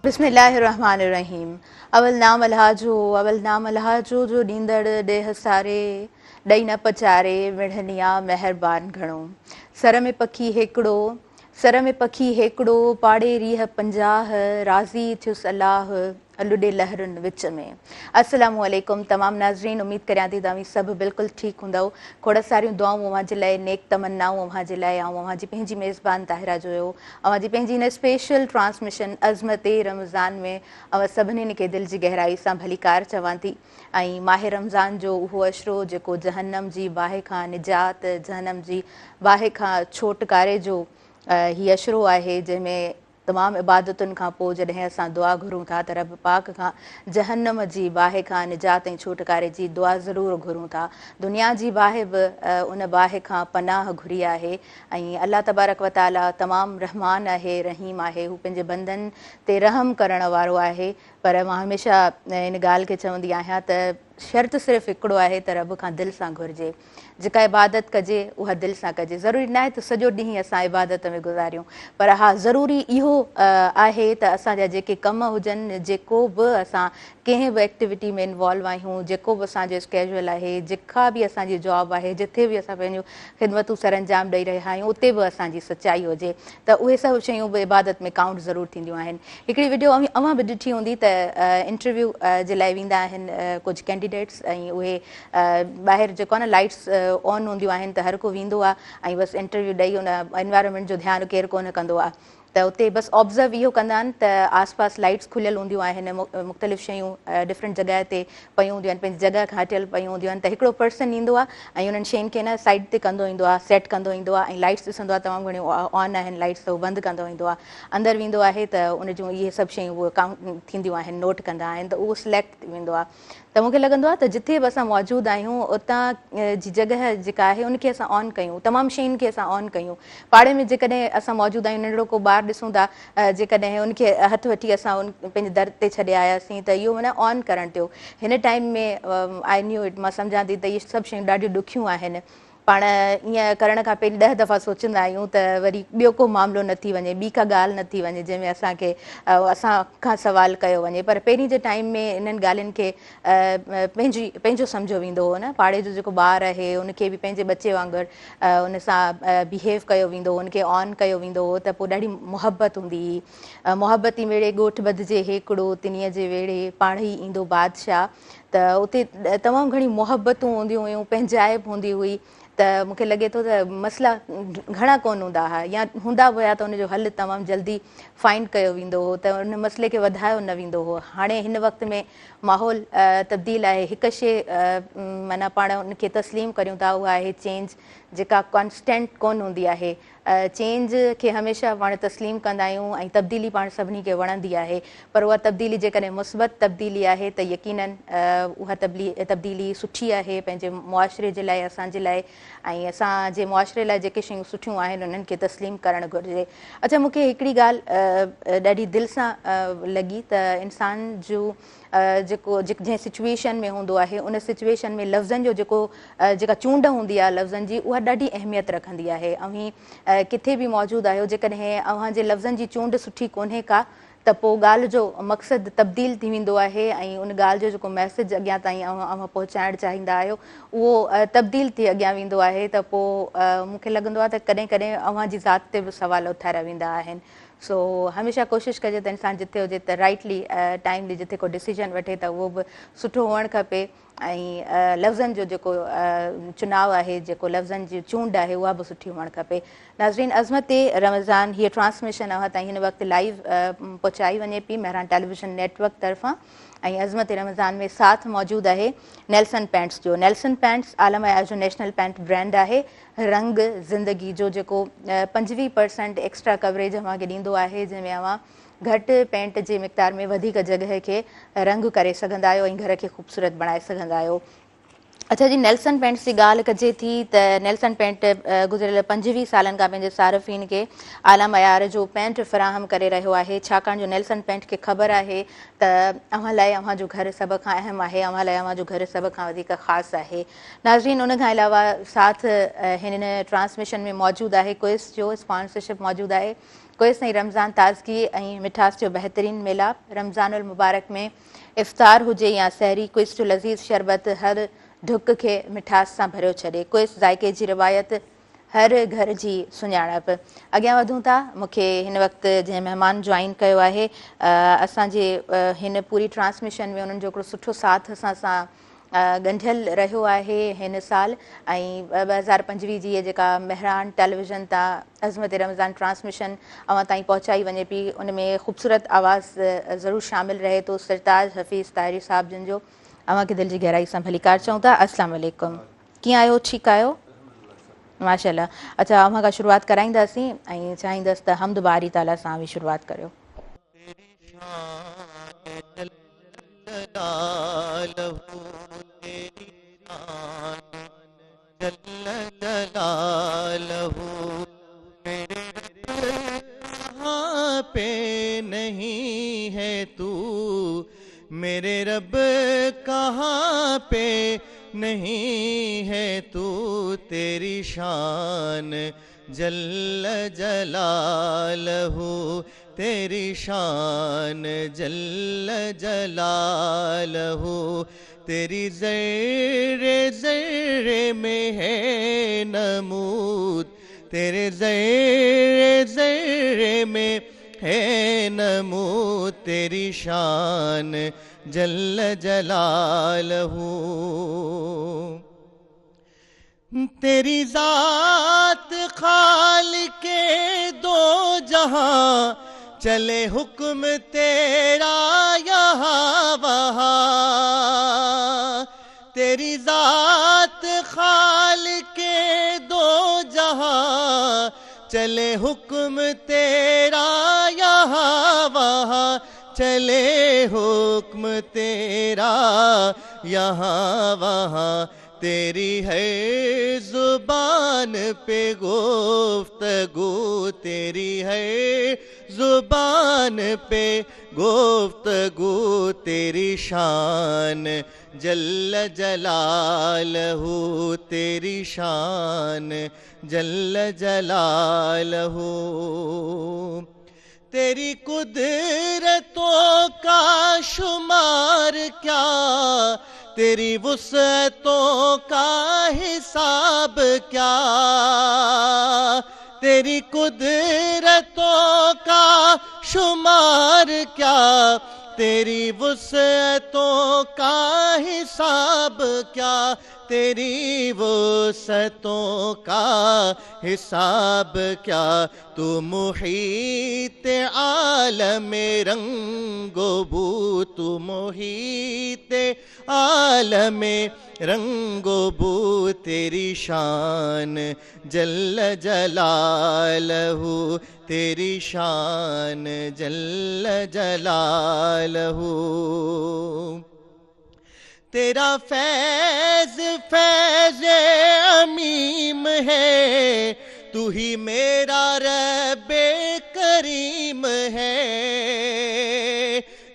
बिस्मिल्लाहिर्रहमानिर्रहीम। अवल नाम अलहाजो जो ॾींदड़ ॾेह सारे, ॾई न पचारे विढ़निया महिरबान घणो। सर में पखी हिकिड़ो पाड़े रीह 50, राज़ी थियुसि अलाह लुॾे लहरुनि विच में। अस्सलामु अलैकुम तमामु नाज़रीन, उम्मीद करियां थी तव्हां सभु बिल्कुलु ठीकु हूंदव। खोड़ सारियूं दुआऊं अव्हां जे लाइ, नेक तमन्नाऊं अव्हां जे लाइ, ऐं अव्हां जी पंहिंजी मेज़बान ताहिरा जो हुयो। अव्हां जी पंहिंजी हिन स्पेशल ट्रांसमिशन अज़मत रमज़ान में अव्हां सभिनीनि खे दिलि जी गहराई सां भलीकार चवां थी। ऐं माह रमज़ान जो उहो अशरो जेको जहन्नम जी बाहि खां निजात, जहन्नम जी बाहि खां छोटकारे जो हीउ अशरो आहे, जंहिंमें तमामु इबादतुनि खां पोइ जॾहिं असां दुआ घुरूं था त रब पाक खां जहन्नम जी बाहि खां निजात ऐं छुटकारे जी दुआ ज़रूरु घुरूं था। दुनिया जी बाहि बि उन बाहि खां पनाह घुरी आहे। ऐं अलाह तबारक व ताला तमामु रहमान आहे, रहीम आहे, हू पंहिंजे बंदनि ते रहम करण वारो आहे। पर मां हमेशह इन ॻाल्हि खे चवंदी आहियां त शर्त सिर्फ़ु हिकिड़ो आहे त रब खां दिलि सां घुरिजे। जेका इबादत कजे उहा दिलि सां कजे। ज़रूरी न आहे त सॼो ॾींहुं असां इबादत में गुज़ारियूं, पर हा ज़रूरी इहो आहे त असांजा जेके कम हुजनि, जेको बि असां कंहिं बि एक्टिविटी में इन्वॉल्व आहियूं, जेको बि असांजो स्केड्यूल आहे, जेका बि असांजी जॉब आहे, जिथे बि असां पंहिंजूं ख़िदमतूं सर अंजाम ॾेई रहिया आहियूं, उते बि असांजी सचाई हुजे त उहे सभु शयूं बि इबादत में काउंट ज़रूरु थींदियूं आहिनि। हिकिड़ी वीडियो अव्हां बि ॾिठी हूंदी त इंटरव्यू जे लाइ वेंदा आहिनि कुझु कैंडिडेट्स, ऐं उहे ॿाहिरि जेको आहे न लाइट्स ऑन हूंदियूं आहिनि त हर को वेंदो आहे ऐं बसि इंटरव्यू ॾेई उन एनवायरनमेंट जो ध्यानु केरु कोन कंदो आहे। त उते बसि ऑब्ज़र्व इहो कंदा आहिनि त आसपास लाइट्स खुलियल हूंदियूं आहिनि, मुख़्तलिफ़ शयूं डिफरेंट जॻह ते पयूं हूंदियूं आहिनि, पंहिंजी जॻह खां हटियल पयूं हूंदियूं आहिनि। त हिकिड़ो पर्सन ईंदो आहे ऐं उन्हनि शयुनि खे न साइड ते कंदो ईंदो आहे, सेट कंदो ईंदो आहे, ऐं लाइट्स ॾिसंदो आहे तमामु घणियूं ऑन आहिनि लाइट्स, त उहो बंदि कंदो ईंदो आहे। अंदरि वेंदो आहे त उन जूं इहे सभु शयूं उहे काउंट थींदियूं आहिनि, नोट कंदा आहिनि, त उहो सिलेक्ट थी वेंदो आहे। त मूंखे लॻंदो आहे त जिथे बि असां मौजूदु आहियूं उतां जी जॻह जेका आहे उनखे असां ऑन कयूं, तमामु शयुनि खे असां ऑन कयूं। पाड़े में जेकॾहिं असां मौजूदु आहियूं, नंढिड़ो को ॿारु ॾिसूं था, जेकॾहिं उनखे हथु वठी असां पंहिंजे दर ते छॾे आयासीं त इहो माना ऑन करणु थियो। हिन टाइम में आई न्यू इट, मां सम्झां थी त इहे सभु शयूं ॾाढियूं ॾुखियूं आहिनि। पाण ईअं करण खां पहिरीं 10 दफ़ा सोचींदा आहियूं त वरी ॿियो को मामिलो न थी वञे, ॿी का ॻाल्हि न थी वञे जंहिंमें असांखे असां खां सुवालु कयो वञे। पर पहिरीं जे टाइम में इन्हनि ॻाल्हियुनि खे पंहिंजो सम्झो वेंदो हो न। पाड़े जो जेको ॿारु आहे उनखे बि पंहिंजे बचे वांगुरु उन सां बिहेव कयो वेंदो हो, उनखे ऑन कयो वेंदो हो, त पोइ ॾाढी मुहबत हूंदी हुई। मुहबती वेड़े ॻोठु ॿधिजे हिकिड़ो, तिनीअ जे वेड़े पाण ई ईंदो बादशाह। त उते तमामु घणी मुहबतूं हूंदियूं हुयूं, पंहिंजाइप हूंदी हुई। त मूंखे लॻे थो त मसइला घणा कोन हूंदा हुआ, या हूंदा बि हुया त उनजो हल तमामु जल्दी फाइंड कयो वेंदो हो, त उन मसइले खे वधायो न वेंदो हो। हाणे हिन वक़्त में माहौल तब्दील आहे। हिकु शइ माना पाण उनखे तस्लीम करियूं था, उहा आहे चेंज, जेका कॉन्स्टेंट कोन हूंदी आहे। चेंज खे हमेशह पाण तस्लीम कंदा आहियूं ऐं तब्दीली पाण सभिनी खे वणंदी आहे, पर उहा तब्दीली जेकॾहिं मुस्बत तब्दीली आहे त यकीनन उहा तब्दीली सुठी आहे पंहिंजे मुआशिरे जे लाइ, असांजे लाइ, ऐं असांजे मुआशिरे लाइ जेके शयूं सुठियूं आहिनि उन्हनि खे तस्लीम करणु घुरिजे। अच्छा, मूंखे हिकिड़ी ॻाल्हि ॾाढी दिलि सां लॻी त इंसान जो जेको जंहिं सिचुएशन में हूंदो आहे उन सिचुएशन में लफ़्ज़नि जो जेका चूंड हूंदी आहे लफ़्ज़नि जी, उहा ॾाढी अहमियत रखंदी आहे। ऐं किथे बि मौजूदु आहियो, जेकॾहिं अव्हांजे लफ़्ज़नि जी चूंड सुठी कोन्हे का, त पोइ ॻाल्हि जो मक़सदु तब्दील थी वेंदो आहे, ऐं उन ॻाल्हि जो जेको मैसेज अॻियां ताईं अव्हां पहुचाइणु चाहींदा आहियो उहो तब्दील थी अॻियां वेंदो आहे। त पोइ मूंखे लॻंदो आहे त कॾहिं कॾहिं अव्हांजी ज़ात ते बि सुवाल उथारिया वेंदा आहिनि। सो हमेशह कोशिशि कजे त इंसानु जिथे हुजे त राइटली टाइमली जिथे को डिसीजन वठे त उहो बि सुठो हुअणु खपे, ऐं लफ़्ज़नि जो जेको चुनाव आहे, जेको लफ़्ज़नि जी चूंड आहे, उहा बि सुठी हुअणु खपे। नाज़रीन, अज़मत रमज़ान हीअ ट्रांसमिशन अव्हां ताईं हिन वक़्तु लाइव पहुचाई वञे पई मेहरान टेलीविज़न नेटवर्क तरफ़ां, ऐं अज़मत रमज़ान में साथ मौजूदु आहे नेल्सन पेंट्स जो। नेल्सन पेंट्स आलम हयात जो नेशनल पेंट ब्रांड आहे। रंग ज़िंदगी जो जेको 25% एक्स्ट्रा कवरेज अव्हांखे ॾींदो आहे, जंहिंमें अव्हां घटि पेंट जे मिक़दार में वधीक जॻह खे रंग करे सघंदा आहियो ऐं घर खे ख़ूबसूरत बणाए सघंदा आहियो। अच्छा जी, नेल्सन पेंट्स जी ॻाल्हि कजे थी त नेल्सन पेंट गुज़िरियल 25 सालनि खां पंहिंजे सारफ़ीन खे आला मयार जो पेंट फ़राहम करे रहियो आहे, छाकाणि जो नेल्सन पेंट खे ख़बर आहे त अव्हां लाइ अव्हांजो घर सभ खां अहम आहे, अव्हां लाइ अव्हांजो घर सभ खां वधीक ख़ासि आहे। नाज़रीन, उन खां अलावा साथ हिन ट्रांसमिशन में मौजूदु आहे क्विज़ जो स्पॉन्सरशिप मौजूदु आहे कोई सही रमज़ान ताज़गी ऐं मिठास जो बहितरीन मिलाप। रमज़ानुल मुबारक में इफ़्तार हुजे या सहरी, क्विस जो लज़ीज़ शरबत हर ढुक खे मिठास सां भरियो छॾे। क्विस ज़ाइक़े जी रिवायत, हर घर जी सुञाणप। अॻियां वधूं था। मूंखे हिन वक़्तु जंहिं महिमान ज्वाइन कयो आहे, असांजे हिन पूरी ट्रांसमिशन में उन्हनि जो हिकिड़ो सुठो साथ असां सां ॻंढियल रहियो आहे हिन साल। ऐं 2025 जी इहा जेका मेहरान टेलीविज़न तां अज़मत रमज़ान ट्रांसमिशन अवां ताईं पहुचाई वञे पई, उन में ख़ूबसूरत आवाज़ ज़रूरु शामिल रहे थो सरताज हफ़ीज़ ताहिरी साहिब जिन जो अवां खे दिलि जी गहराई सां भलीकार चऊं था। अस्सलाम वालेकुम, कीअं आहियो? ठीकु आहियो? माशाल्लाह। अच्छा, अव्हां खां शुरूआत कराईंदासीं ऐं चाहींदसि त हम्द बारी ताला सां बि शुरूआत करियो। पे नहीं है तू मेरे रब, कहाँ पे नहीं है तू, तेरी शान जल्ल जलालहू, तेरी शान जल्ल जलालहू, तेरी ज़र्रे ज़र्रे में है नमूद, तेरे ज़र्रे ज़र्रे में है नमूद, तेरी शान जल्ल जलालहू। तेरी ज़ात खालिके दो जहां, चले हुक्म तेरा यहाँ वहाँ, तेरी ज़ात खालिके दो जहां, चले हुक्म तेरा यहाँ वहाँ, चले हुक्म तेरा यहाँ वहाँ, तेरी है ज़ुबान पे गुफ्तगू, तेरी है ज़ुबान पे गुफ्तगू, तेरी शान जल्ल जलालहू, तेरी शान जल्ल जलालहू। तेरी कुदरतों का शुमार क्या, तेरी वुसअतों का हिसाब क्या, तेरी कुदरतों का शुमार क्या, तेरी वुसअतों का हिसाब क्या, तेरी वुसअतों का हिसाब क्या, तू मुहीत आलम रंगो बू, तू मुहीत आलम रंगो बू, तेरी शान जल्ल जलालहू, तेरी शान जल्ल जलालहू। तेरा फैज़ फैज़ अमीम है, तू ही मेरा रब्बे करीम है,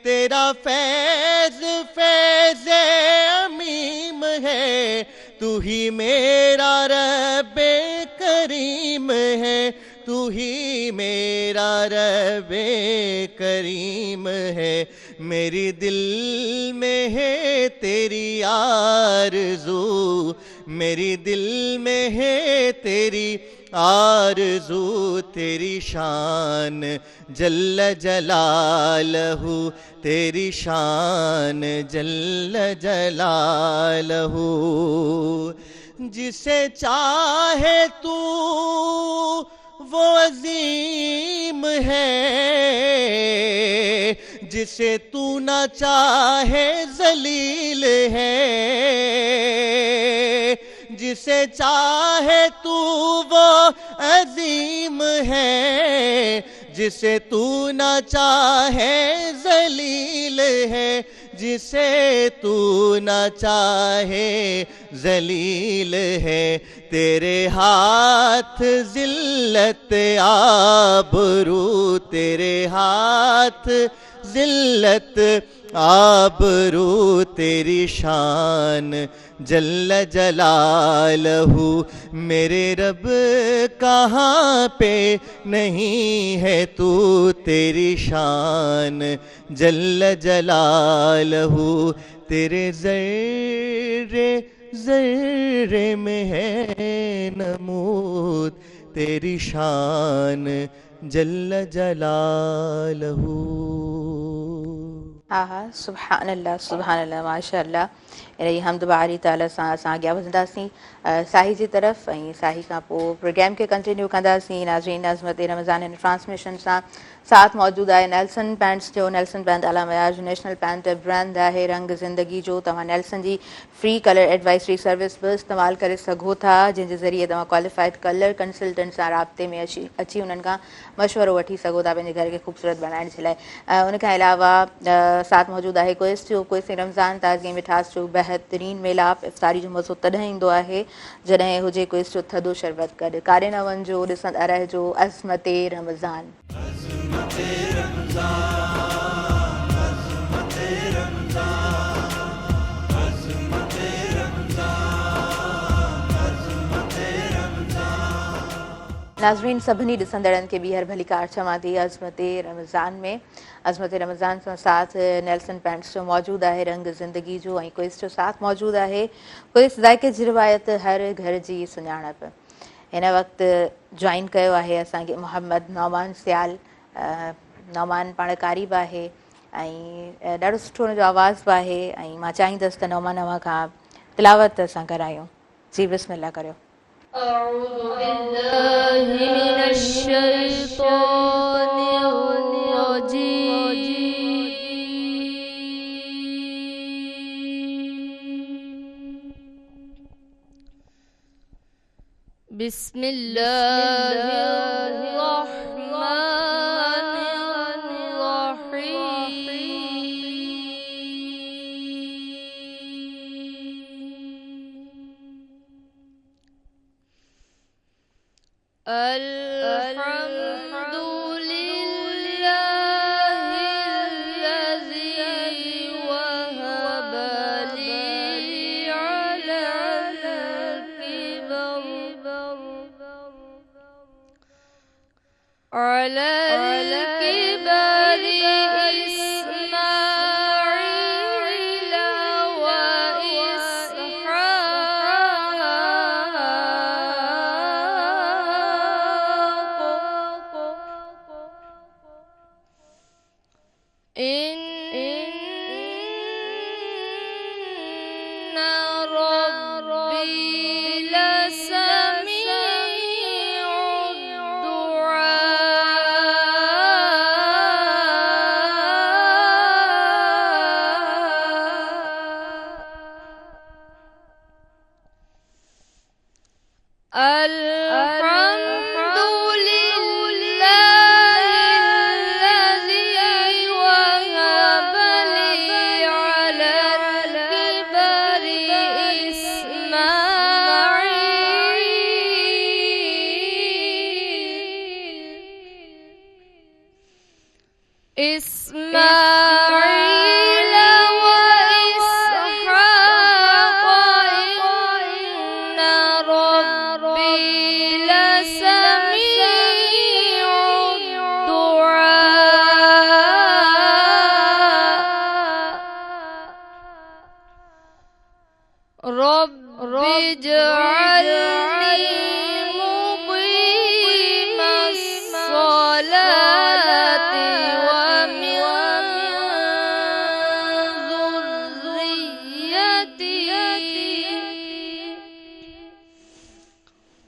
तेरा फैज़ फैज़ अमीम है, तू ही मेरा रब्बे करीम है, तू ही मेरा रब्बे करीम है, मेरी दिल में है तेरी आरज़ू, मेरी दिल में है तेरी आरज़ू, तेरी शान जल्ल जलालहू, तेरी शान जल्ल जलालहू। जिसे चाहे तू वो अजीम है, जिसे तू न चाहे जलील है, जिसे चाहे तू वो अजीम है, जिसे तू न चाहे जलील है, जिसे तू न चाहे जलील है, तेरे हाथ जिल्लत आबरू, तेरे हाथ जिल्लत آبرو تیری شان جل جلالہ، میرے رب کہاں پہ نہیں ہے تو تیری شان جل جلالہ، تیرے ذرے ذرے میں ہے نمود تیری شان جل جلالہ۔ ہاں سبحان اللہ ماشاء اللہ۔ رہی حمد باری تعالیٰ سان اساں اॻियां वधंदासीं साही जी तरफ़ ऐं साही खां पोइ प्रोग्राम खे कंटिन्यू कंदासीं। नाज़रीन अज़मत रमज़ान इन ट्रांसमिशन सां साथ मौजूदु आहे नेल्सन पैंट्स जो। नेल्सन पैंट आला मयार जो नेशनल पैंट ब्रांड आहे रंग ज़िंदगी जो। तव्हां नेल्सन जी फ्री कलर एडवाइज़री सर्विस बि इस्तेमालु करे सघो था, जंहिंजे ज़रिए तव्हां क्वालिफाइड कलर कंसल्टेंट सां राब्ते में अची उन्हनि खां मशवरो वठी सघो था पंहिंजे घर खे ख़ूबसूरत बणाइण जे लाइ। उन खां अलावा साथ मौजूदु आहे क्वेस जो। क्वेस रमज़ान ताज़गी मिठास जो बहितरीन मेलाप। इफ़्तारी जो मज़ो तॾहिं ईंदो आहे जॾहिं हुजे क्वेस जो थधो शरबत गॾु। कारे न वञिजो, ॾिसंदा रहिजो अज़मत रमज़ान। नाज़रीन सभिनी ॾिसंदड़नि खे ॿीहर भली कार चवां थी अज़मत रमज़ान में। अज़मत रमज़ान सां साथ नेल्सन पैंट्स जो मौजूदु आहे रंग ज़िंदगी जो ऐं क्विज़ जो साथ मौजूदु आहे। क्विज़ ज़ाइक़े जी रिवायत हर घर जी सुञाणप। हिन वक़्तु जॉइन कयो आहे असांखे मोहम्मद नौमान सियाल। नौमान पाण कारी बि आहे ऐं ॾाढो सुठो हुनजो आवाज़ बि आहे ऐं मां चाहींदसि त नौमान अव्हां खां तिलावत असां करायूं। जी बिस्मिल्लाह करियो। أعوذ بالله من الشيطان الرجيم بسم الله الرحمن الحمد لله الذي وهب لي على الكبر إسماعيل وإسحاق إن ربي لسميع الدعاء الحمد لله الذي وهب لي على الكبر إسماعيل وإسحاق إن ربي لسميع الدعاء رب اجعلني مقيم الصلاة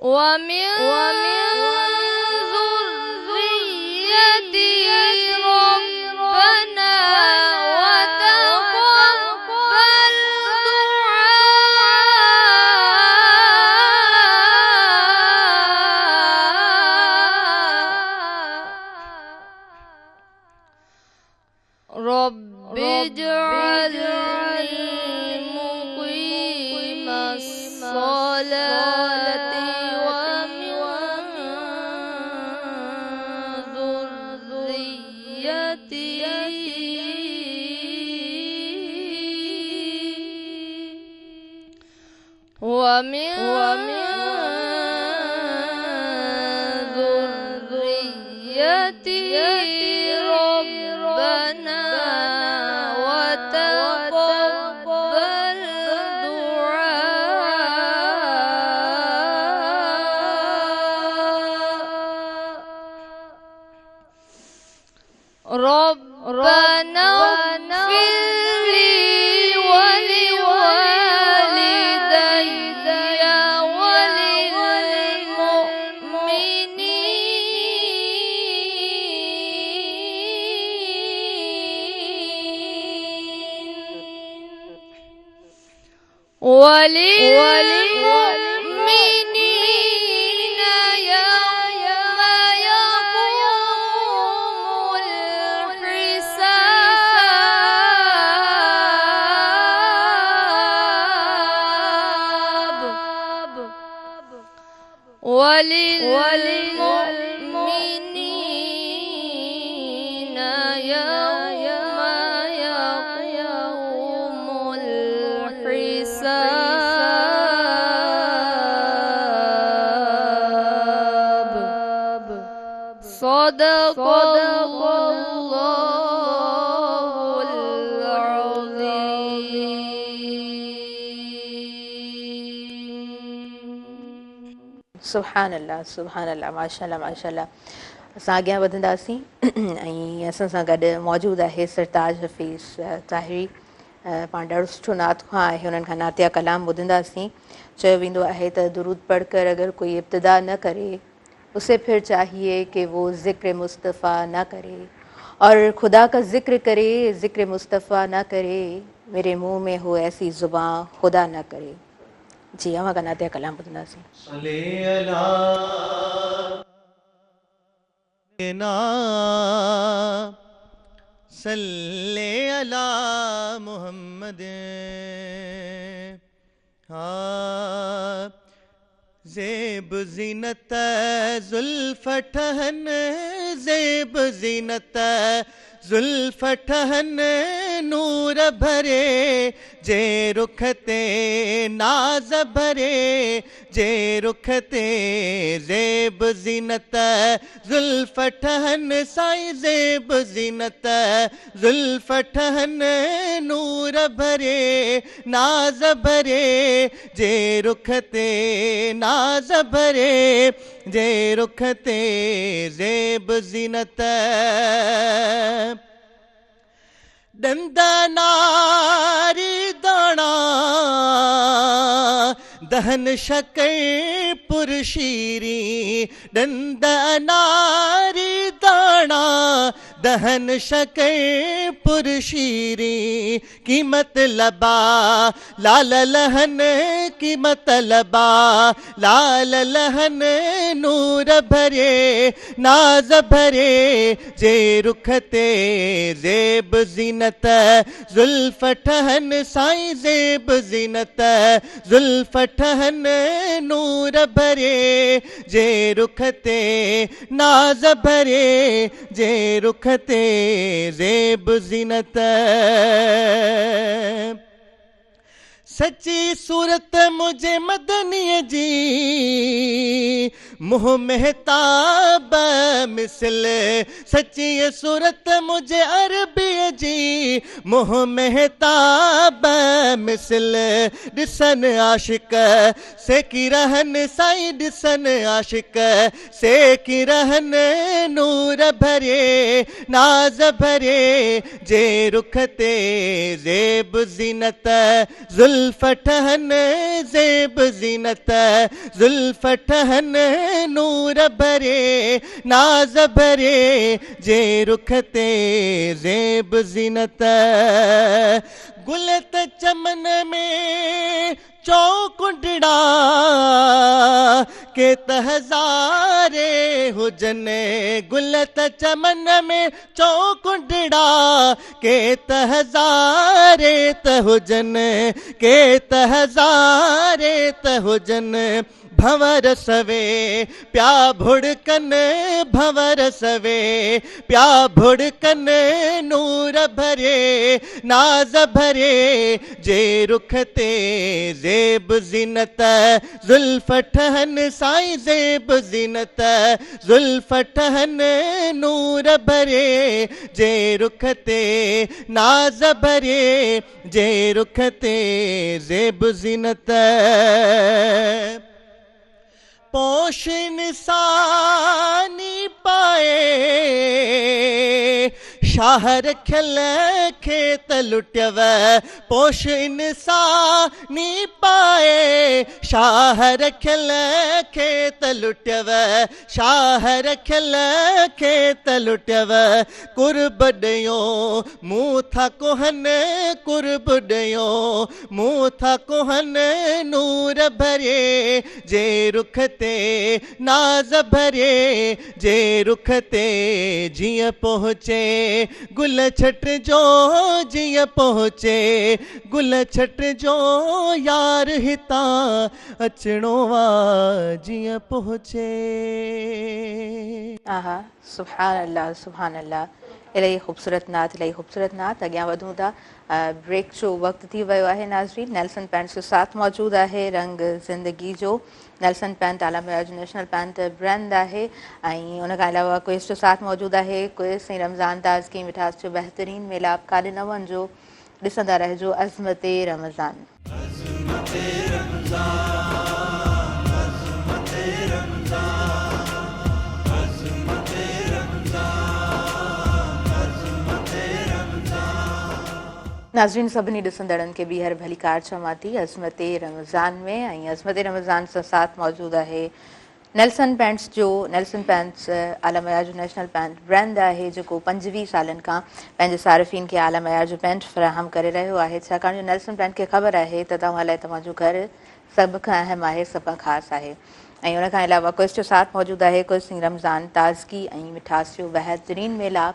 ومن ذريتي ربنا وتقبل دعاء رب اجعلني مقيم الصلاة ومن ومن ذريتي ربنا وتقبل دعاء ربنا اغفر لي وللمؤمنين يوم يقوم الحساب وللمؤمنين يوم يقوم الحساب صدق الله العظيم सुभान अल्लाह माशाल्लाह माशाल्लाह। असां अॻियां वधंदासीं ऐं असां सां गॾु मौजूदु आहे सरताज हफ़ीज़ ताहिरी। पाण ॾाढो सुठो नात ख़्वां आहे, हुननि खां नातिया कलाम ॿुधंदासीं। चयो वेंदो आहे त दुरूद पढ़ कर अगर कोई इब्तिदा न करे उसे फिर चाहिए कि वो ज़िक्र मुस्तफ़ा न करे, और खुदा का ज़िक्र करे ज़िक्र मुस्तफ़ा न करे, मेरे मुंह में हो ऐसी ज़ुबां खुदा न करे। जी अवां का नातिया कलाम ॿुधंदासीं। सल्ले अला मुहम्मद। ज़ेब ज़ीनत ज़ुल्फ़ठहन, ज़ेब ज़ीनत ज़ुल्फ़ठहन, नूर भरे जे रुखते नाज भरे, जे रुखते ज़ेब ज़ीनत ज़ुल्फ़ठहन, साईं ज़ेब ज़ीनत ज़ुल्फ़ठहन, नूर भरे नाज भरे, जे रुखते नाज भरे, जे रुखते ज़ेब ज़ीनत। डंदा नारी दाना दहन शकर पुरशीरी, डंदा नारी दाना दहन शकर पुरशीरी, कीमत लबा लाल लहन, कीमत लबा लाल लहन, नूर भरे नाज भरे, जे रुखते ज़ेब ज़ीनत ज़ुल्फ़ठहन, साईं ज़ेब ज़ीनत ज़ुल्फ़ठहन, नूर भरे जे रुखते नाज भरे, जे रुखते ज़ेब ज़ीनत। सच्ची सूरत मुझे मदनीअ जी, मुँह महताब मिसल, सच्ची सूरत मुझे अरबीअ जी, मुँह महताब मिसल, ॾिसन आशिक सेकी रहन, साईं ॾिसन आशिक सेकी रहन, नूर भरे नाज भरे, जे रुखते ज़ेब ज़ीनत ज़ुल्फ़ठहन, ज़ेब ज़ीनत ज़ुल्फ़ठहन, नूर भरे नाज भरे, जे रुखते ज़ेब ज़ीनत। गुल त चमन में चौकुंडड़ा के त हज़ारे हुजन, गुल त चमन में चौकुंडड़ा के त हज़ारे त हुजन, के त हज़ारे त हुजन, भंवर सवे प्या भुड़कन भंवर सवे प्या भुड़कन नूर भरे नाज भरे जे रुख ते ज़ेब ज़ीनत ज़ुल्फ़ ठहन साईं ज़ेब ज़ीनत ज़ुल्फ़ ठहन नूर भरे जे रुख ते नाज भरे जे रुख ते ज़ेब ज़ीनत पोश इंसानी पाए शाहर खिल खेत लुट्यव पोश इंसानी पाए शाहर खिल खेत लुट्यव शाहर खिल खेत लुट्यव कुर्ब ॾियो मूं था कोहन कुर्ब ॾियो मूं था कोहन नूर भरे जे रुख ते नाज भरे जे रुख ते जीअं पहुचे गुल छट जो जीअं पहुचे गुल छट जो यार हितां अचणो आहे जीअं पहुचे आहा सुभान अल्लाह इलाही ख़ूबसूरत नात अॻियां वधूं था ब्रेक जो वक़्तु थी वियो आहे नाज़रीन नेल्सन पैंट्स जो साथ मौजूदु आहे रंग ज़िंदगी जो नेल्सन पैंट आला मिराज नेशनल पैंट ब्रांड आहे ऐं उन खां अलावा क्विज़ जो साथ मौजूदु आहे क्विज़ ऐं रमज़ान ताज़गी मिठास जो बहितरीनु मेलाप काॾे न वञिजो ॾिसंदा रहिजो अज़मत रमज़ान नाज़रीन सभिनी ॾिसंदड़नि खे ॿीहर भली कार चवां थी अज़मत रमज़ान में ऐं अज़मत रमज़ान सां साथ मौजूदु आहे नेल्सन पैंट्स जो नेल्सन पैंट्स आला मयार जो नेशनल पैंट ब्रांड आहे जेको 25 सालनि खां पंहिंजे सारिफ़ीन खे आला मयार जो पैंट फ़राहम करे रहियो आहे छाकाणि जो नेल्सन पैंट खे ख़बर आहे त तव्हां लाइ तव्हांजो घर सभ खां अहम आहे सभ खां ख़ासि आहे ऐं उन खां अलावा क्विज़ जो साथ मौजूदु आहे क्विज़ रमज़ान ताज़गी ऐं मिठास जो बहितरीनु मेलाप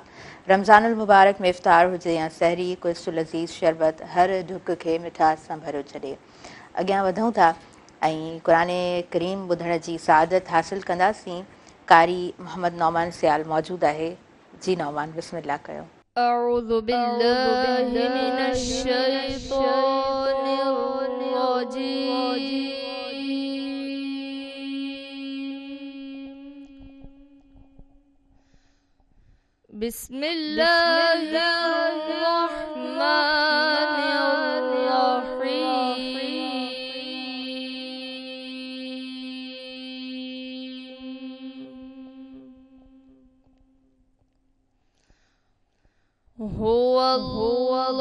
रमज़ान उल मुबारक में इफ़्तार हुजे या सहरी क्विज़ जो लज़ीज़ शरबत हर ढुक खे मिठास सां भरियो छॾे अॻियां वधूं था ऐं क़ुरान करीम ॿुधण जी सआदत हासिलु कंदासीं कारी मोहम्मद नौमान सियाल मौजूदु आहे जी नौमान बिस्मिल्लाह कयो أعوذ بالله من الشيطان الرجيم بسم الله الرحمن الرحيم هو الله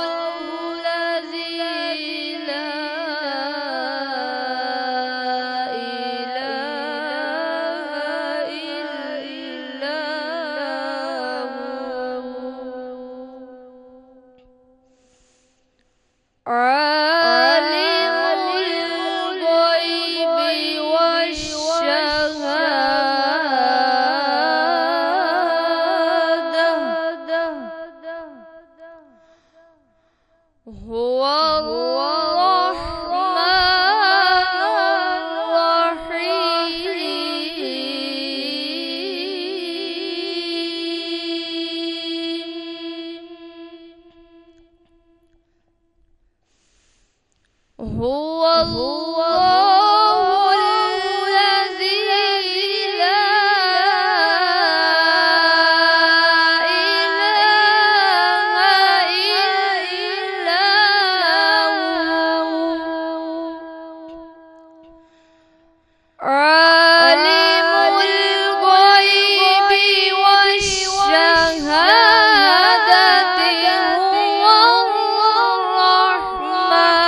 الذي لا إله إلا هو عالم الغيب والشهادة هو الرحمن الرحيم هو الله الذي لا إله إلا هو عالم الغيب والشهادة هو الرحمن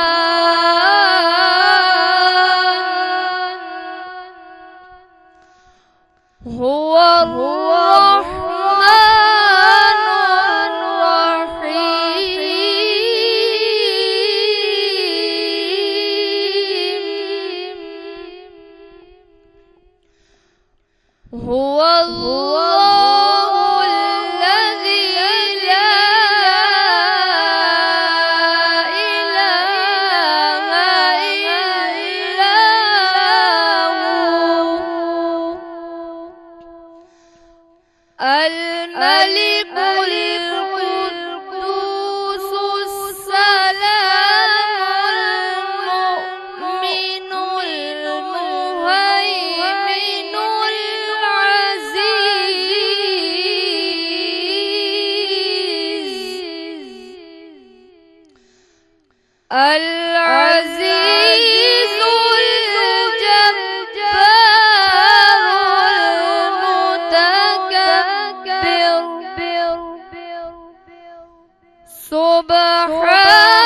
العزيز الجبار المتكبر سبحان الله سبحان الله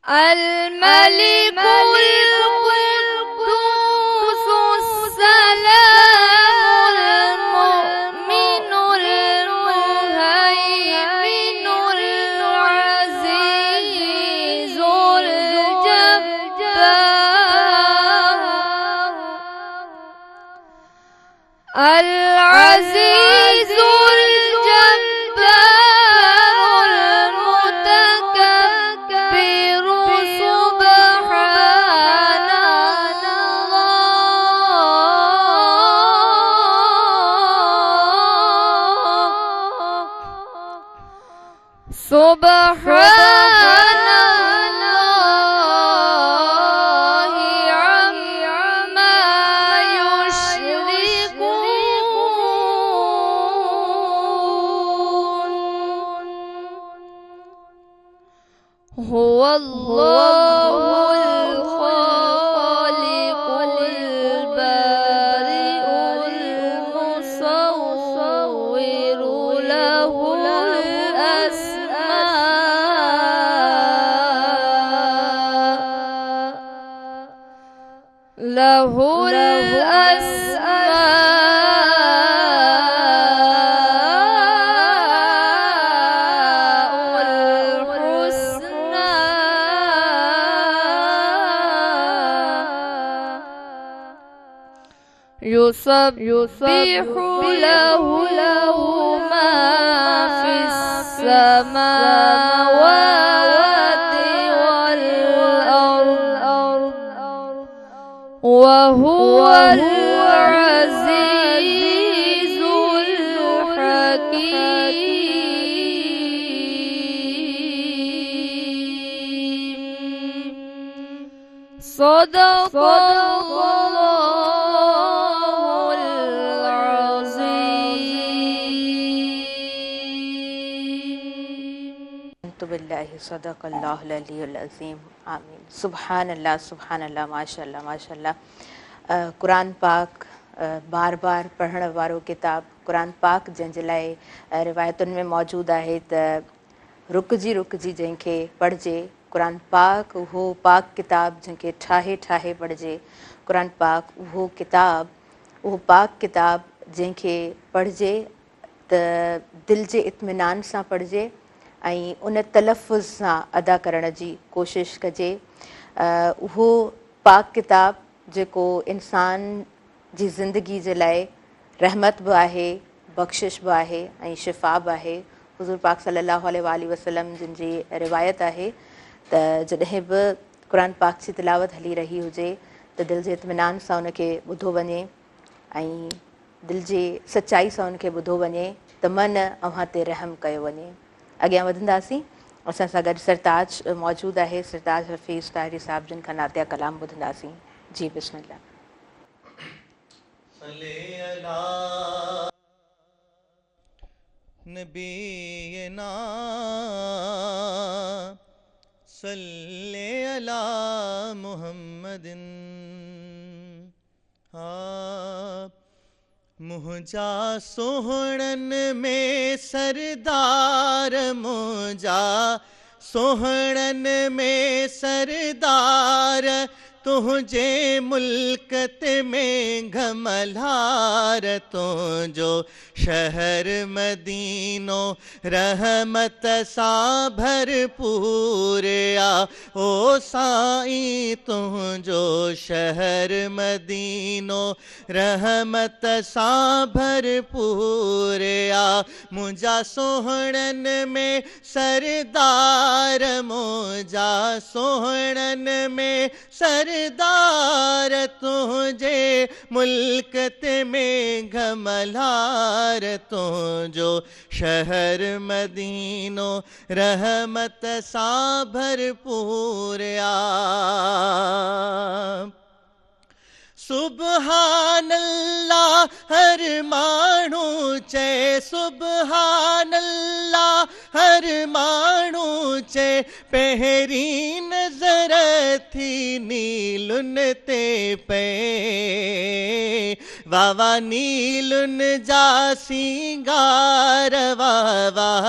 عما يشركون الملك القدوس السلام المؤمن المهيمن العزيز الجبار العزيز الجبار المتكبر سبحان الله سبحان الله عما يشركون هو الله الخالق البارئ المصور له يسبح له ما في السماوات والأرض وهو العزيز الحكيم صدق الله العظيم तो बिल्लाहि सदक़ल्लाहुल अलीयुल अज़ीम आमीन सुबहान अल्लाह माशाअल्लाह कुरान पाक बार बार पढ़ण वारो किताब कुरान पाक जंहिंजे लाइ रिवायतुनि में मौजूदु आहे त रुकजी जंहिंखे पढ़िजे कुरान पाक उहो पाक किताब जंहिंखे ठाहे ठाहे पढ़िजे कुरान पाक उहो पाक किताब जंहिंखे पढ़िजे त दिलि जे इत्मिनान सां पढ़िजे ऐं उन तलफ़ुज़ सां अदा करण जी कोशिशि कजे उहो पाक किताब जेको इंसान जी ज़िंदगी जे लाइ रहमत बि आहे बख़्शिश बि आहे ऐं शिफ़ा बि आहे हुज़ूर पाक सल्लल्लाहु अलैहि वसल्लम जिन जी रिवायत आहे त जॾहिं बि क़ुरान पाक जी तिलावत हली रही हुजे त दिलि जे इत्मिनान सां उनखे ॿुधो वञे ऐं दिलि जे सचाई सां उनखे ॿुधो वञे त मन अव्हां ते रहम कयो वञे अॻियां वधंदासीं असां सां गॾु सरताज मौजूदु आहे सरताज हफ़ीज़ ताहिरी साहिब जिन खां नातिया कलाम ॿुधंदासीं जी बिस्मिल्लाह नबीना सल्ले अला मुहम्मदिन मुंहिंजा सोहणन में सरदार मुंहिंजा सोहणन में सरदार तुंहिंजे मुल्क ते में घमलार तुंहिंजो शहर मदीनो रहमत सां भरपूर आ। ओ साईं तुंहिंजो शहर मदीनो रहमत सां भरपूर आ। मुंहिंजा सोहणनि में सरदार, मुंहिंजा सोहणनि में सरदार, तुंहिंजे मुल्क ते मेघ मल्हार, तुंहिंजो शहर मदीनो रहमत सां भरपूर आ। सुबहान अल्लाह हर माण्हू चए, सुबहान अल्लाह हर माण्हू चए, पहिरीं नज़र थी नीलुनि ते पए। वाह वाह नीलुनि जा सिंगार, वाह वाह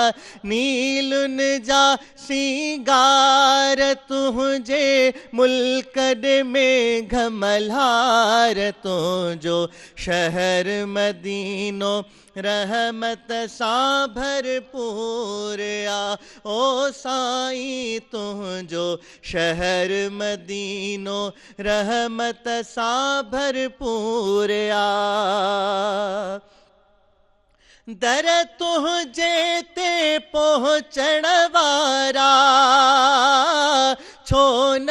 नीलुनि जा सिंगार, तुंहिंजे मुल्क ॾे मेघ मल्हार, तुंहिंजो शहर मदीनो रहमत सां भरपूर आ। ओ साईं तुंहिंजो शहर मदीनो रहमत सां भरपूर आ। दर तुंहिंजे ते पहुचण वारा छो न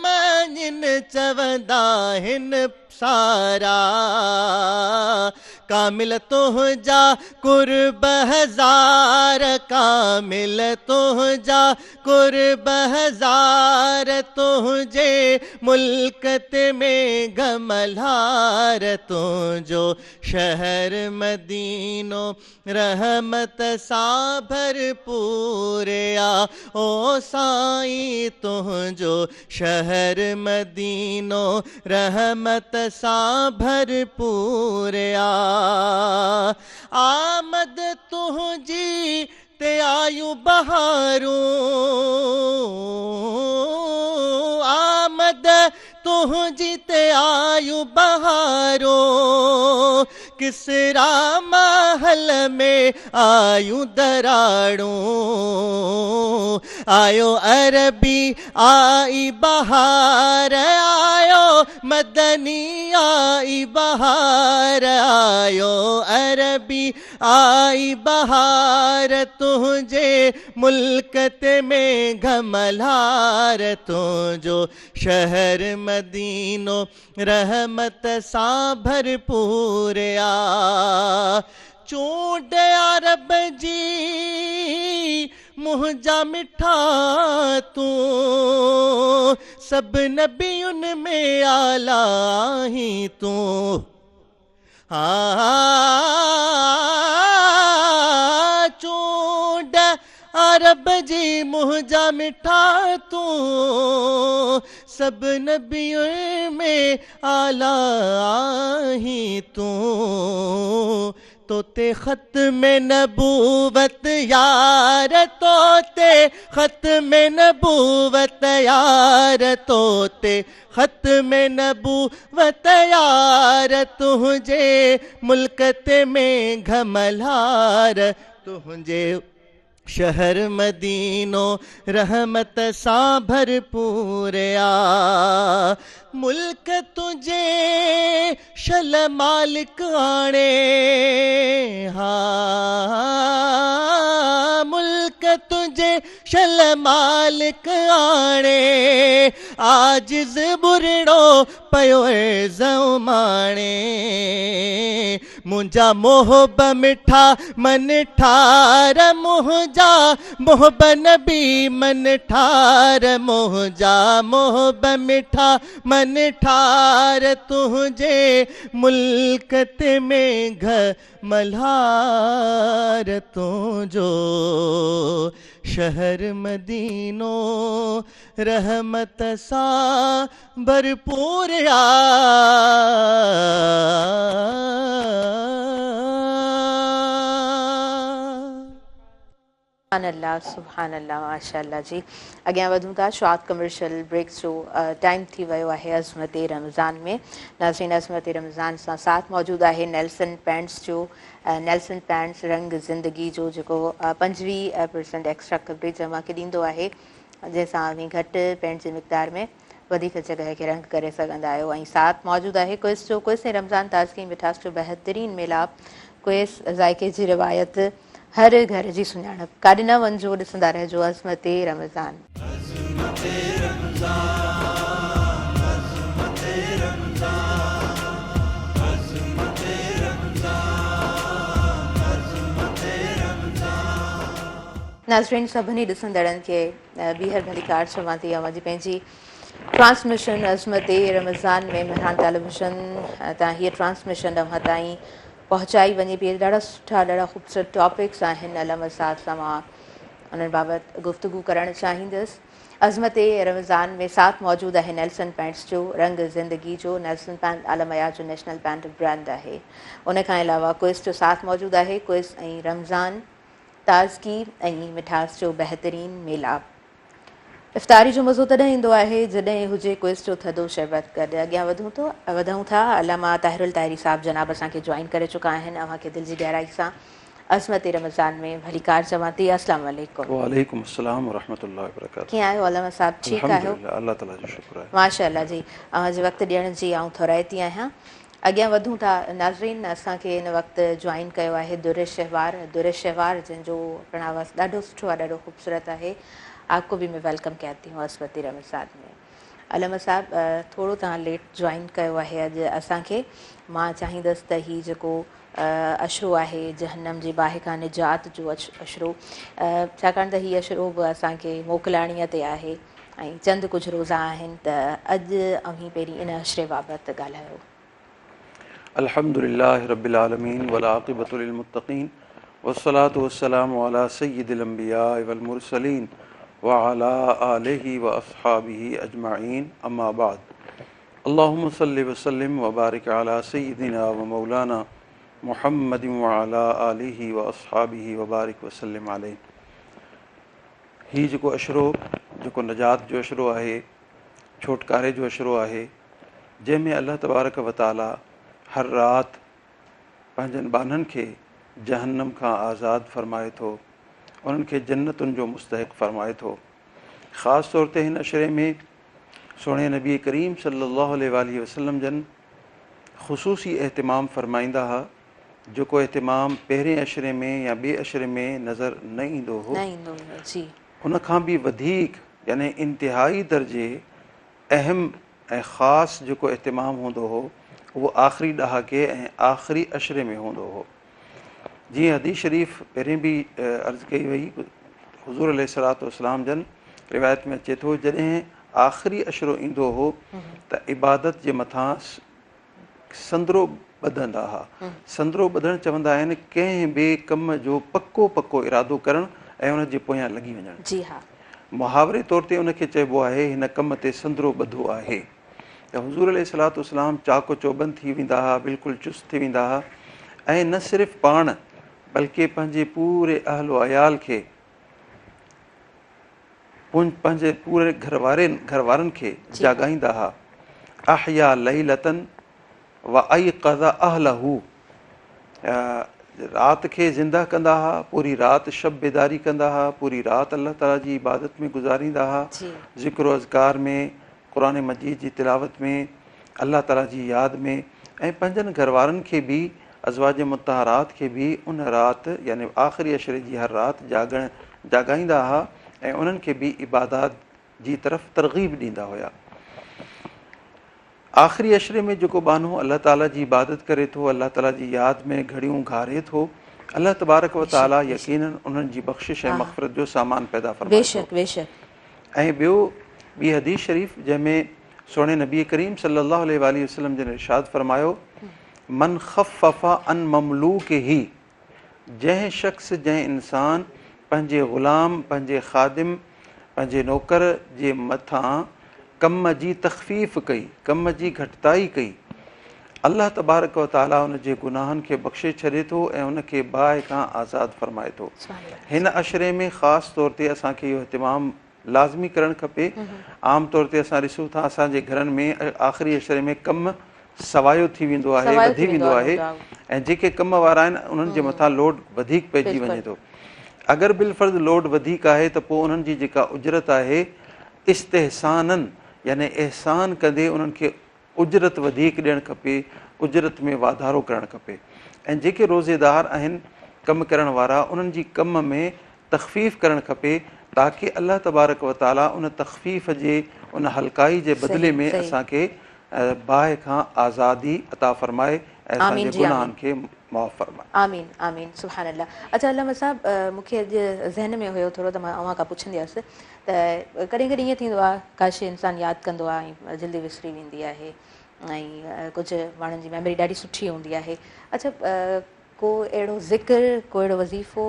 मञनि, चवंदा आहिनि सारा। कामिल तुंहिंजा कुर्ब हज़ार, कामिल तुंहिंजा कुर्ब हज़ार, तुंहिंजे मुल्क ते मेघ मल्हार, तुंहिंजो शहर मदीनो रहमत सां भरपूर आ। ओ साईं तुंहिंजो शहर मदीनो रहमत सां भरपूर आ। आमद तुंहिंजी ते आयूं बहारूं, आमद तुंहिंजी ते आयूं बहारूं, किसरा महल में आयूं दराड़ूं। आयो अरबी आई बहार, आयो मदनी आई बहार, आयो अरबी आई बहार, तुंहिंजे मुल्क ते मेघ मल्हार, तुंहिंजो शहर मदीनो रहमत सां भरपूर आ। चूंड अरब जी मुंहिंजा मिठा तूं, सब नबियुनि में आला आहीं तूं। चूंड अरब जी मुंहिंजा मिठा तूं, सब नबियुनि में आला आहीं तूं। तोते ख़त में नबूवत यार, तोते ख़त में नबूवत यार, तोते ख़त में नबूवत यार, तुंहिंजे मुल्क ते मेघ मल्हार, तुंहिंजे शहर मदीनो रहमत सां भरपूर आ। मुल्क तुझे शल मालिक आणे, हाँ मुल्क तुझे शल मालिक आणे, आजिज़ बुरड़ो पयो ज़माणे। मुंहिंजा मोहब मिठा मन ठार, मुंहिंजा मोहब नबी मन ठार, मुंहिंजा मोहब मिठा मन ठार, तुंहिंजे मुल्क ते मेघ मल्हार, तुंहिंजो शहर मदीनो रहमत सां भरपूर आ। सुभान अल्लाह माशाअल्लाह जी। अॻियां वधूं था शॉर्ट कमर्शियल ब्रेक्स जो टाइम थी वियो आहे अज़मत रमज़ान में। नाज़रीन, अज़मत रमज़ान सां साथ मौजूदु आहे नेल्सन पैंट्स जो। नेल्सन पैंट्स रंग ज़िंदगी जो जेको 25% एक्स्ट्रा कवरेज तव्हांखे ॾींदो आहे, जंहिंसां अभी घटि पैंट जी मिक़दार में वधीक जॻह खे रंग करे सघंदा आहियो। ऐं साथ मौजूदु आहे क्विज़ जो। क्विज़ ऐं रमज़ान ताज़गी मिठास जो बहितरीन मिलाप। क्विज़ ज़ाइके जी रिवायत, हर घर जी सुञाणप। काॾे न वञिजो, ॾिसंदा रहिजो अज़मत रमज़ान। नाज़रीन, सभिनी ॾिसंदड़नि खे ॿीहर भली कार चवां थी। अवां जी पंहिंजी ट्रांसमिशन अज़मत रमज़ान में मेहरान टेलीविज़न तां हीअ ट्रांसमिशन अव्हां ताईं पहुचाई वञे पई। ॾाढा सुठा, ॾाढा ख़ूबसूरत टॉपिक्स आहिनि। अलम साहब सां मां उन्हनि बाबति गुफ़्तगू करणु चाहींदसि। अज़मत रमज़ान में साथ मौजूदु आहे नेल्सन पैंट्स जो रंग ज़िंदगी जो। नेल्सन पैंट आलमया जो नेशनल पैंट ब्रांड आहे। उनखां अलावा क्विज़ जो साथ मौजूदु आहे। क्विज़ ऐं रमज़ान ताज़गी ऐं मिठास जो बहितरीन मेलाप। इफ़्तारी जो मज़ो तॾहिं ईंदो आहे जॾहिं हुजे क्विज़ जो थधो शरबत गॾु। अॻियां वधूं था। अलामा ताहिरुल ताहिरी साहब जनाब असांखे जॉइन करे चुका आहिनि। अव्हांखे दिलि जी गहराई सां अज़मत रमज़ान में भली कार चवां थी। अस्सलाम वालेकुम। वालेकुम अस्सलाम वरहमतुल्लाहि वबरकातुहू। कीअं आहियो अलामा साहब? ठीकु आहियो? अल्हम्दुलिल्लाह, अल्लाह ताला जो शुक्र आहे। माशाअल्लाह जी। अव्हांजे वक़्तु ॾियण जी आऊं थोराइती आहियां। अॻियां वधूं था। नाज़रीन, असांखे हिन वक़्तु जॉइन कयो आहे दुर शहवार जंहिंजो प्रणावास ॾाढो सुठो आहे, ॾाढो ख़ूबसूरत आहे। आपको भी मैं वेलकम कहती हूँ अज़मत रमज़ान में। अलम साहब, थोरो तव्हां लेट जॉइन कयो आहे अॼु असांखे। मां चाहींदसि त हीउ जेको अशरो आहे जहन्नम जे बाहि खां निजात जो अशरो, छाकाणि त हीअ अशरो बि असांखे मोकिलाणीअ ते आहे ऐं चंद कुझु रोज़ा आहिनि, त अॼु अव्हीं पहिरीं इन अशरे बाबति ॻाल्हायो। अल्हम्दुलिल्लाहि रब्बिल आलमीन वल आक़िबतु लिल मुत्तक़ीन वस्सलातु वस्सलामु अला सय्यिदिल अंबिया वल मुरसलीन व अला आलिहि व अस्हाबिहि अजमाइन, अम्मा बाद। अल्लाहुम्मा सल्लि व सल्लिम व बारिक अला सय्यिदिना व मौलाना मुहम्मदिन व अला आलिहि व अस्हाबिहि व बारिक व सल्लिम अलैहि। हीउ जेको अशरो, जेको नजात जो अशरो आहे, छोटकारे जो अशरो आहे, जंहिंमें अल्लाह तबारक व ताला हर राति पंहिंजनि बाननि खे जहन्नम खां आज़ादु फ़रमाए थो, उन्हनि खे जन्नतुनि जो मुस्तहिक़ फ़रमाए थो। ख़ासि तौर ते हिन अशरे में सोणे नबी करीम सल्लल्लाहु अलैहि वसल्लम जन ख़ुसूसी एहतिमाम फ़रमाईंदा हुआ, जेको एहतिमाम पहिरें अशरे में या ॿिए अशरे में नज़र न ईंदो हो। हुन खां बि वधीक, यानी इंतिहाई दर्जे अहम ऐं ख़ासि जेको एहतिमाम हूंदो हो, उहो आख़िरी ॾहाके ऐं आख़िरी अशरे में हूंदो हो। जीअं हदीस शरीफ़ पहिरें बि अर्ज़ु कई वई, हुज़ूर अलैहिस्सलातु वस्सलाम जन रिवायत में अचे थो, जॾहिं आख़िरी अशरो ईंदो हो त इबादत जे मथां संदरो ॿधंदा हुआ। संदरो ॿधणु चवंदा आहिनि कंहिं बि कम जो पको इरादो करणु ऐं उन जे पोयां लॻी वञणु। जी हा, मुहावरे तौर ते उनखे चइबो आहे हिन कम ते संदरो ॿधो आहे। त हुज़ूर अलैहिस्सलातु वस्सलाम चाको चौबंद थी वेंदा हुआ, बिल्कुलु चुस्त थी वेंदा हुआ, ऐं न सिर्फ़ु पाण बल्कि पंहिंजे पूरे अहलो अयाल खे, पंहिंजे पूरे घर वारनि खे जाॻाईंदा हुआ। अहया लैलतन व अयक़ज़ अहलहू, राति खे ज़िंदा कंदा हुआ, पूरी राति शब बेदारी कंदा हुआ, पूरी राति अल्लाह ताला जी इबादत में गुज़ारींदा हुआ, ज़िक्र अज़कार में, क़ुरान मजीद जी तिलावत में, अल्लाह ताला जी यादि में, ऐं पंहिंजनि घर वारनि खे बि, अज़वाज मुतहरात खे बि उन राति यानी आख़िरी अशरे जी हर राति जाॻाईंदा हुआ ऐं उन्हनि खे बि इबादत जी तरफ़ तरग़ीब ॾींदा हुया। आख़िरी अशरे में जेको बानो अल्लाह ताला जी इबादत करे थो, अल्लाह ताला जी यादि में घड़ियूं घारे थो, अल्लाह तबारक व ताला यकीनन उन्हनि जी बख़्शिश ऐं मग़फ़िरत जो सामान पैदा फ़रमाए थो। ऐं ॿी हदीस शरीफ़ जंहिंमें सोणे नबी करीम सल्लल्लाहु अलैहि वसल्लम जन इरशाद फ़रमायो, मन ख़फ़फ़ अन ममलूकिही, जंहिं शख़्स जंहिं इंसान पंहिंजे ग़ुलाम, पंहिंजे ख़ादिम, पंहिंजे नौकर जे मथां कम जी तख़फ़ीफ़ कई, कम जी घटिताई कई, अल्लाह तबारक व ताला उन जे गुनाहनि खे बख़्शे छॾे थो ऐं उन खे बाहि खां आज़ादु फरमाए थो। हिन अशरे में ख़ासि तौर ते असांखे इहो इहतिमाम लाज़मी करणु खपे। आम तौर ते असां ॾिसूं था असांजे घरनि में आख़िरी अशरे में कमु सवायो थी वेंदो आहे, वधी वेंदो आहे ऐं जेके कम वारा आहिनि उन्हनि जे मथां लोड वधीक पइजी वञे थो। अगरि बिलफ़र्ज़ लोड वधीक आहे त पोइ उन्हनि जी जेका उजरत आहे इस्तेहसाननि यानी अहसान कंदे उन्हनि खे उजरत वधीक ॾियणु खपे, उजरत में वाधारो करणु खपे। ऐं जेके रोज़ेदार आहिनि कमु करण वारा उन्हनि जी कम में तख़फ़ीफ़ करणु खपे ताकी अल्लाह तबारक व ताला उन तख़फ़ीफ़ जे उन हल्काई जे बदिले में असांखे बाहि खां आज़ादी अता फ़रमाए ऐं असांजे गुनाहनि खे माफ़ फरमाए। आमीन आमीन सुभान अल्लाह। अच्छा अल्लामा साहब, मूंखे अॼु ज़हन में हुयो थोरो त मां अव्हां खां पुछंदी हुअसि त कॾहिं कॾहिं ईअं थींदो आहे का शइ इंसानु यादि कंदो आहे ऐं जल्दी विसरी वेंदी आहे ऐं कुझु माण्हुनि जी मेमोरी ॾाढी सुठी हूंदी आहे। अच्छा, को अहिड़ो ज़िक्र, को अहिड़ो वज़ीफ़ो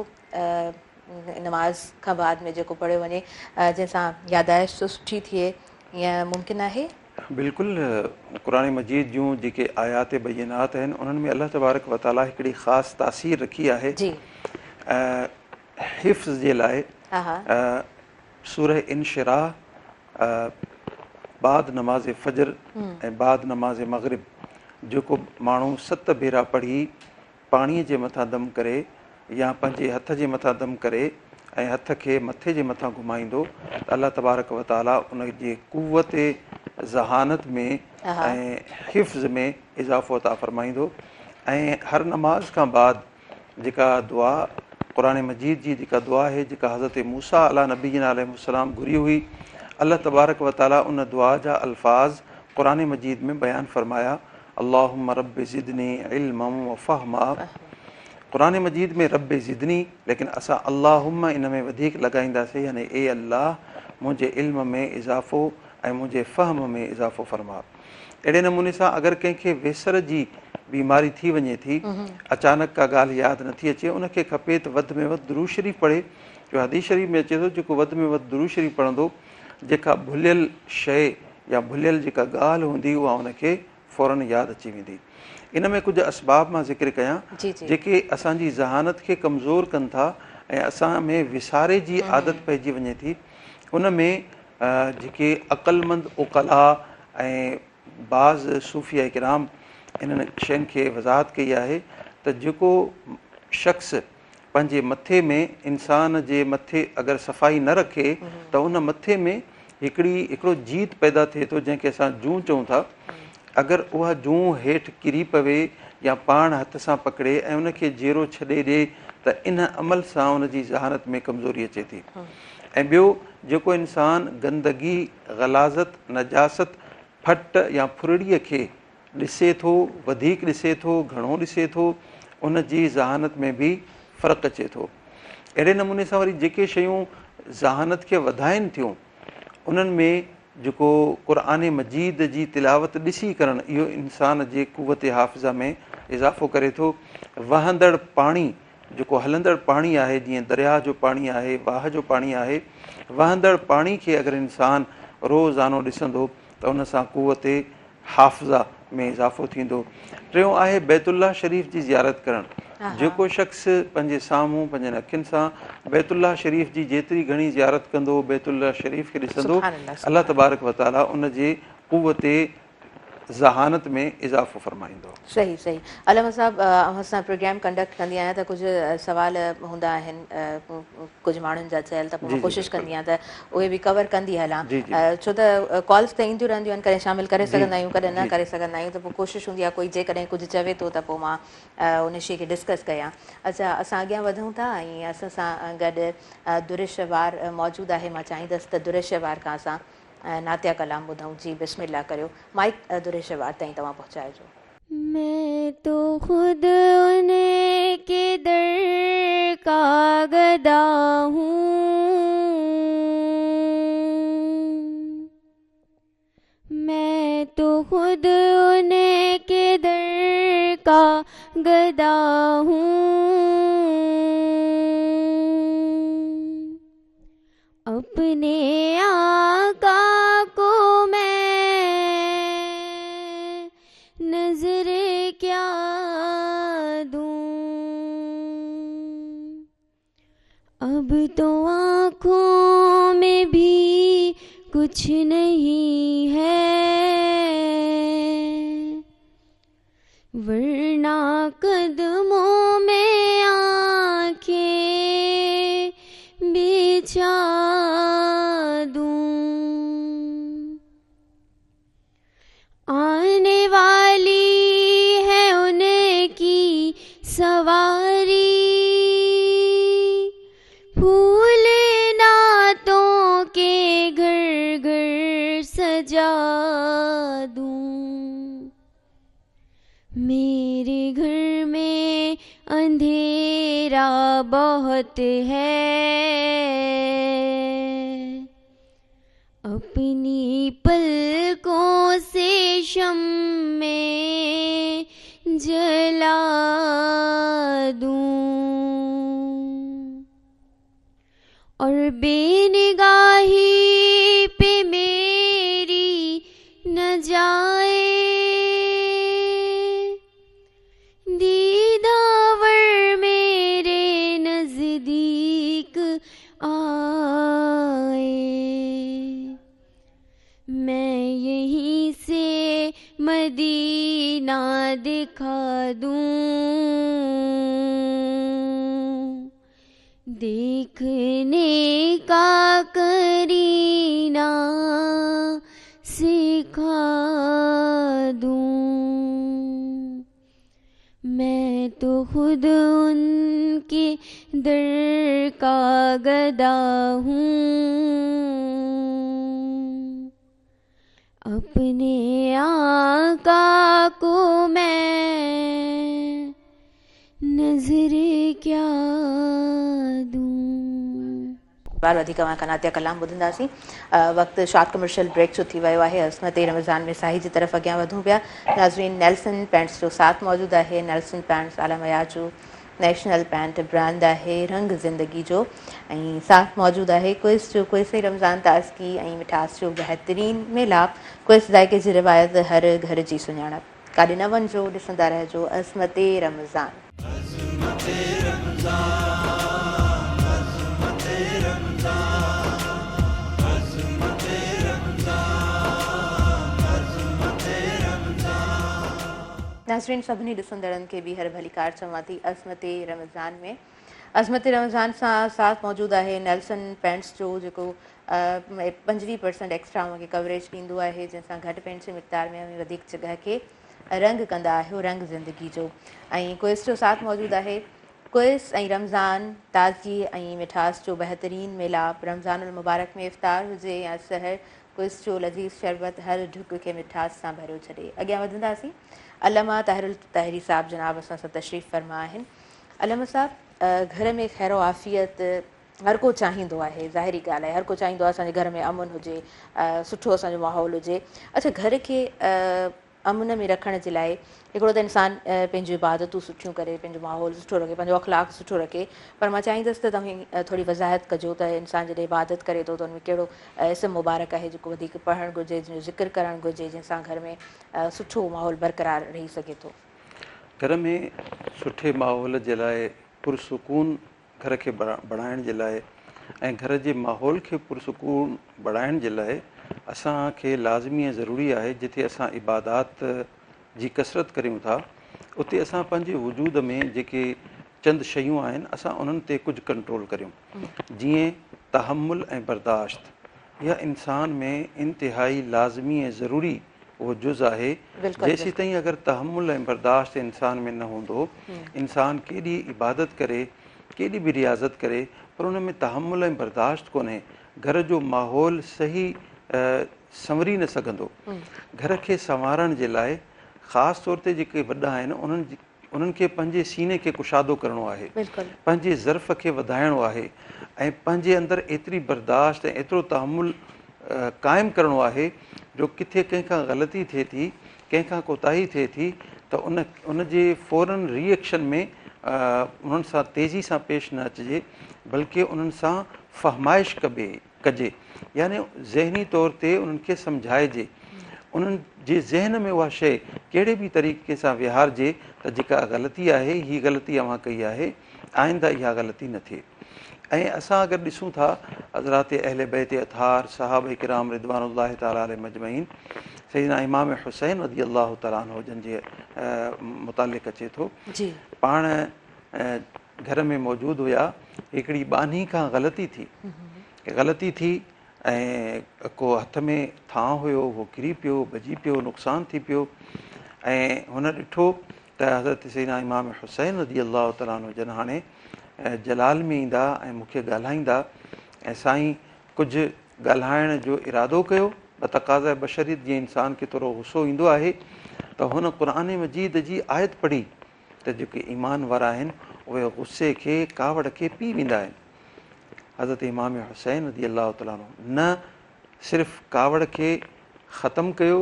नमाज़ खां बाद में जेको पढ़ियो वञे जंहिंसां यादाइश सुठी थिए, ईअं मुमकिन आहे? बिल्कुलु। क़ुरान मजीद जूं जेके आयात बैनात आहिनि उन्हनि में अल्लाह तबारक व ताला हिकिड़ी ख़ासि तासीर रखी आहे हिफ़्ज़ जे लाइ। सूरह इंशिराह बाद नमाज़ फ़जर ऐं बाद नमाज़ मग़रिब जेको माण्हू 7 भेरा पढ़ी पाणीअ जे मथां दम करे या पंहिंजे हथ जे मथां दम करे ऐं हथ खे मथे जे मथां घुमाईंदो त अल्लाह तबारक व ताला उन जे क़ुव्वत ज़हानत में ऐं हिफ़्ज़ में इज़ाफ़ो अता फ़रमाईंदो। ऐं हर नमाज़ खां बाद जेका दुआ क़ुरान मजीद जी जेका दुआ आहे जेका हज़रत मूसा अला नबीना अलैहिस्सलाम घुरी हुई, अल्लाह तबारक व ताला उन दुआ जा अल्फ़ाज़ क़ुरान मजीद में बयानु फ़रमाया, अल्लाहुम्मा रब्बि ज़िदनी इल्मम व फ़हमा। क़ुरान मजीद में रब्बि ज़िदनी, लेकिन असां अल्लाहुम्मा इन में वधीक लॻाईंदासीं, यानी ए अल्लाह मुंहिंजे इल्म में इज़ाफ़ो ऐं मुंहिंजे फ़हम में इज़ाफ़ो फ़रमा। अहिड़े नमूने सां अगरि कंहिंखे वेसर जी बीमारी थी वञे थी, अचानक का ॻाल्हि यादि नथी अचे, उनखे खपे त वधि में वधि दुरूद शरीफ़ पढ़े। जो हदीस शरीफ़ में अचे थो जेको वधि में वधि दुरूद शरीफ़ पढ़ंदो, जेका भुलियल शइ या भुलियल जेका ॻाल्हि हूंदी उहा उनखे फ़ौरन यादि अची वेंदी। इन में कुझु असबाब मां ज़िक्र कयां जेके असांजी ज़हानत खे कमज़ोर कनि था ऐं असां में विसारे जी आदत पइजी वञे थी। उन में जेके अक़लमंद उक़ला ऐं बाज़ सूफ़िया किराम इन्हनि शयुनि खे वज़ाहत कई आहे त जेको शख़्स पंहिंजे मथे में, इंसान जे मथे अगरि सफ़ाई न रखे त उन मथे में हिकिड़ो जीत पैदा थिए थो जंहिंखे असां जूं चऊं था। अगरि उहा जूं हेठि किरी पवे या पाण हथ सां पकिड़े ऐं उनखे जेरो छॾे ॾिए त इन अमल सां उन जी ज़हानत में कमज़ोरी अचे थी। ऐं ॿियो, जेको इंसानु गंदगी, ग़लाज़त, नजासत, फट या फुरड़ीअ खे ॾिसे थो, वधीक ॾिसे थो, घणो ॾिसे थो, उन जी ज़हानत में बि फ़र्क़ु अचे थो। अहिड़े नमूने सां वरी जेके शयूं ज़हानत खे वधाइनि थियूं उन्हनि में जेको क़ुरान मजीद जी तिलावत ॾिसी करणु, इहो इंसान जे क़ुव्वत हाफ़िज़ा में इज़ाफ़ो करे थो। वहंदड़ पाणी, जेको हलंदड़ पाणी आहे, जीअं दरिया जो पाणी आहे, वाह जो पाणी आहे, वहंदड़ पाणी खे अगरि इंसानु रोज़ानो ॾिसंदो त उन सां क़ुव्वत हाफ़िज़ा में इज़ाफ़ो थींदो। टियों आहे बैतुल्लाह शरीफ़ जी ज़ियारत करणु। जेको शख़्स पंहिंजे साम्हूं पंहिंजनि अखियुनि सां बैतुल्लाह शरीफ़ जी जेतिरी घणी ज़ियारत कंदो, बैतुल्लाह शरीफ़ खे ॾिसंदो, अल्लाह तबारक व ताला उन जे क़ुव्वत ज़हानत में इज़ाफ़ो फ़रमाईंदो। सही सही। अल्लामा साहब, असां प्रोग्राम कंडक्ट कंदी आहियां त कुझु सवाल हूंदा आहिनि कुझु माण्हुनि जा चयल, त पोइ मां कोशिशि कंदी आहियां त उहे बि कवर कंदी हलां, छो त कॉल्स त ईंदियूं रहंदियूं आहिनि, कॾहिं शामिलु करे सघंदा आहियूं, कॾहिं न करे सघंदा आहियूं, त पोइ कोशिशि हूंदी आहे कोई जेकॾहिं कुझु चवे थो त पोइ मां उन शइ खे डिस्कस कयां। अच्छा, असां अॻियां वधूं था ऐं असां सां गॾु दुरुश वार मौजूदु आहे। मां चाहींदसि त दुरुश वार खां असां नातिया कलाम ॿुधूं। जी बिस्मिल्लाह करियो, माइक दुरुश वार ताईं तव्हां पहुचाइजो। मैं तो खुद उन्हें के दर का गदा हूँ, मैं तो खुद उन्हें के दर का गदा हूँ। अपने आका को मैं नजरे तो आँखों में भी कुछ नहीं है, वरना कदमों में आँखें बिछा दूं। आने वाली है उनकी सवारी, फूल नातों के घर घर सजा दूं। मेरे घर में अंधेरा बहुत है, अपनी पलकों से शम्में जला दूं। और बेनिगाही पे मेरी न जाए, दीदावर मेरे नजदीक आए। मैं यहीं से मदीना दिखा दूं, देखने का करीना सिखा दूं। मैं तो खुद उनके दर का गदा हूँ, अपने आका को मैं नजर क्या दूं। बार वधीक का नातिया कलाम ॿुधंदासीं। वक़्तु शॉर्ट कमर्शियल ब्रेक जो थी वियो आहे। अस्मत रमज़ान में साही जी तरफ़ अॻियां वधूं पिया। नाज़रीन, नेल्सन पैंट्स जो साथ मौजूदु आहे। नेल्सन पैंट्स आला मयार जो नेशनल पैंट ब्रांड आहे रंग ज़िंदगी जो, ऐं साथ मौजूदु आहे क्विज़ जो। क्विज़ रमज़ान ताज़गी ऐं मिठास जो बहितरीन मेलाप, क्विज़ ज़ाइके जी रिवायत, हर घर जी सुञाणप। काॾे न वञिजो, ॾिसंदा रहिजो अस्मत रमज़ान। नाज़रीन, सभिनी ॾिसंदड़नि खे ॿीहर भली कार चवां थी। अस्मत रमज़ान में अस्मत रमज़ान सां साथ मौजूदु आहे नेल्सन पैंट्स जो, जेको 25% एक्स्ट्रा उनखे कवरेज ॾींदो आहे, जंहिंसां घटि पेंट्स जी मिक़दार में वधीक जॻह खे रंग कंदा आहियो, रंग ज़िंदगी जो। ऐं क्विज़ जो साथ मौजूदु आहे। क्विज़ ऐं रमज़ान ताज़गी ऐं मिठास जो बहितरीन मेलाप। रमज़ान मुबारक में इफ़्तार हुजे या सहर, क्विज़ जो लज़ीज़ शरबत हर ढुक खे मिठास सां भरियो छॾे। अॻियां वधंदासीं। अल्लामा ताहिरुल तहरी साहब जनाब असां सां तशरीफ़ फरमा आहिनि। अल्लामा साहब, घर में ख़ैर आफ़ियत हर को चाहींदो आहे, ज़ाहिरी ॻाल्हि आहे, हर को चाहींदो आहे असांजे घर में अमन हुजे, सुठो असांजो माहौल हुजे। अच्छा, घर खे अमन में रखण जे लाइ हिकिड़ो त इंसानु पंहिंजूं इबादतूं सुठियूं करे, पंहिंजो माहौल सुठो रखे, पंहिंजो अख़लाक़ सुठो रखे, पर मां चाहींदसि त तव्हां थोरी वज़ाहत कजो त इंसानु जॾहिं इबादत करे थो त हुन में कहिड़ो इस्म मुबारक आहे जेको वधीक पढ़णु घुरिजे, जंहिंजो ज़िक्र करणु घुरिजे, जंहिंसां घर में सुठो माहौल बरक़रार रही सघे थो। घर में सुठे माहौल जे लाइ, पुरसुकून घर खे बणाइण जे लाइ ऐं घर जे माहौल खे पुरसुकून बणाइण जे लाइ असांखे लाज़मी ऐं ज़रूरी आहे जिथे असां इबादात जी कसरत करियूं था, उते असां पंहिंजे वजूद में जेके चंद शयूं आहिनि असां उन्हनि ते कुझु कंट्रोल करियूं। जीअं तहमुल ऐं बर्दाश्त, इहा इंसान में इंतिहाई लाज़मी ऐं ज़रूरी उहो जुज़ आहे। जेसीं ताईं अगरि तहमुल ऐं बर्दाश्त इंसान में न हूंदो, इंसान केॾी इबादत करे, केॾी बि रियाज़त करे, पर उन में तहमुल ऐं बर्दाश्त कोन्हे, घर जो माहौल सही संवरी न सघंदो। घर खे संवारण जे लाइ ख़ासि तौर ते जेके वॾा आहिनि उन्हनि खे पंहिंजे सीने खे कुशादो करिणो आहे, पंहिंजे ज़र्फ़ खे वधाइणो आहे ऐं पंहिंजे अंदरि एतिरी बर्दाश्त ऐं एतिरो तहमुल क़ाइमु करिणो आहे जो किथे कंहिंखां ग़लती थिए थी, कंहिंखां कोताही थिए थी त उन जे फ़ौरन रिएक्शन में उन्हनि सां तेज़ी सां पेश न अचिजे, बल्कि उन्हनि सां फ़हमाइश कजे, यानी ज़हनी तौर ते उन्हनि खे सम्झाइजे, उन्हनि जे ज़हन में उहा शइ कहिड़े बि तरीक़े सां विहारिजे त जेका ग़लती आहे, हीअ ग़लती अव्हां कई आहे, आइंदा इहा ग़लती न थिए। ऐं असां अगरि ॾिसूं था हज़रात अहले बैत अतहार सहाबा किराम रिदवानुल्लाह ताला अलैहिम अजमईन, सैयदना इमाम हुसैन रज़ी अल्लाह ताला अन्हु जन जे मुतालिक़ अचे थो, जी पाण घर में मौजूदु हुया, हिकिड़ी बानी खां ग़लती थी ऐं को हथ में थांव हुयो, उहो किरी पियो, भॼी पियो, नुक़सानु थी पियो। ऐं हुन ॾिठो त हज़रत सैयदना इमाम हुसैन रज़ी अल्लाह ताला अन्हु जन हाणे जलाल में ईंदा ऐं मूंखे ॻाल्हाईंदा, ऐं साईं कुझु ॻाल्हाइण जो इरादो कयो। तक़ाज़ा बशरीत जीअं इंसान खे थोरो गुस्सो ईंदो आहे त हुन क़ुरान मजीद जी आयत पढ़ी त जेके ईमान वारा आहिनि उहे गुस्से खे, कावड़ खे पी वेंदा आहिनि। हज़रत इमाम हुसैन रज़ी अल्लाह ताला अन्हु न सिर्फ़ु कावड़ खे ख़तमु कयो,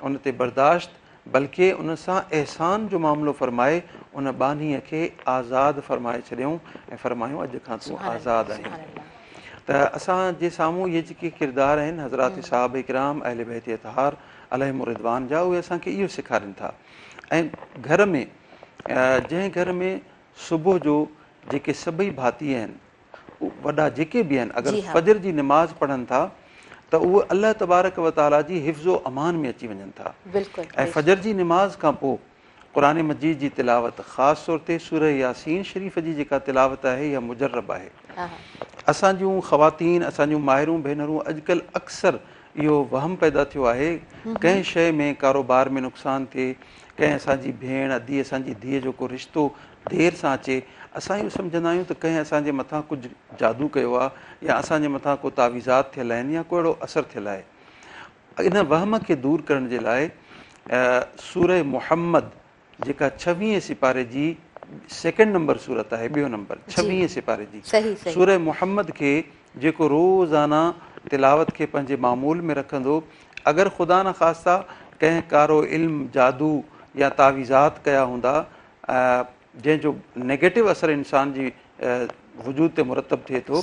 उन ते बर्दाश्त, बल्कि उन सां अहसान जो मामिलो फ़रमाए उन बानीअ खे आज़ादु फ़रमाए छॾियऊं ऐं फ़रमायूं अॼु खां तूं आज़ादु आहीं। त असांजे साम्हूं इहे जेके किरदार आहिनि हज़रात सहाबा किराम अहले बैत अतहार अलैहिम रिदवान जा, उहे असांखे इहो सेखारीनि था। ऐं घर में जंहिं घर में सुबुह जो जेके सभई भाती आहिनि, वॾा जेके बि आहिनि, अगरि फजर जी निमाज़ पढ़नि था त उहे अल्लाह तबारक व ताला जी हिफ़्ज़ो अमान में अची वञनि था। ऐं फजर जी निमाज़ खां पोइ क़ुरान मजीद जी तिलावत, ख़ासि तौर ते सूरह यासीन शरीफ़ जी जेका तिलावत आहे इहा मुजर्रब आहे। असां जूं ख़वातीन, असां जूं माहिरूं भेनरूं अॼुकल्ह अक्सर इहो वहम पैदा थियो आहे, कंहिं शइ में कारोबार में नुक़सानु थिए, कंहिं असांजी भेण अधी असांजी धीअ जो को रिश्तो देरि सां अचे, असां इहो सम्झंदा आहियूं त कंहिं असांजे मथां कुझु जादू कयो आहे या असांजे मथां को तावीज़ात थियल आहिनि या को अहिड़ो असरु थियल आहे। इन वहम खे दूरि करण जे लाइ सूरह मुहम्मद जेका 26 सिपारे जी 2 नंबर सूरत आहे, 2 नंबर 26 सिपारे जी सूरह मुहम्मद खे जेको रोज़ाना तिलावत खे पंहिंजे मामूल में रखंदो, अगरि ख़ुदा न ख़ास्ता कंहिं कारो इल्मु, जादू या तावीज़ात कया हूंदा जंहिंजो नेगेटिव असरु इंसान जी वजूद ते मुरतब थिए थो,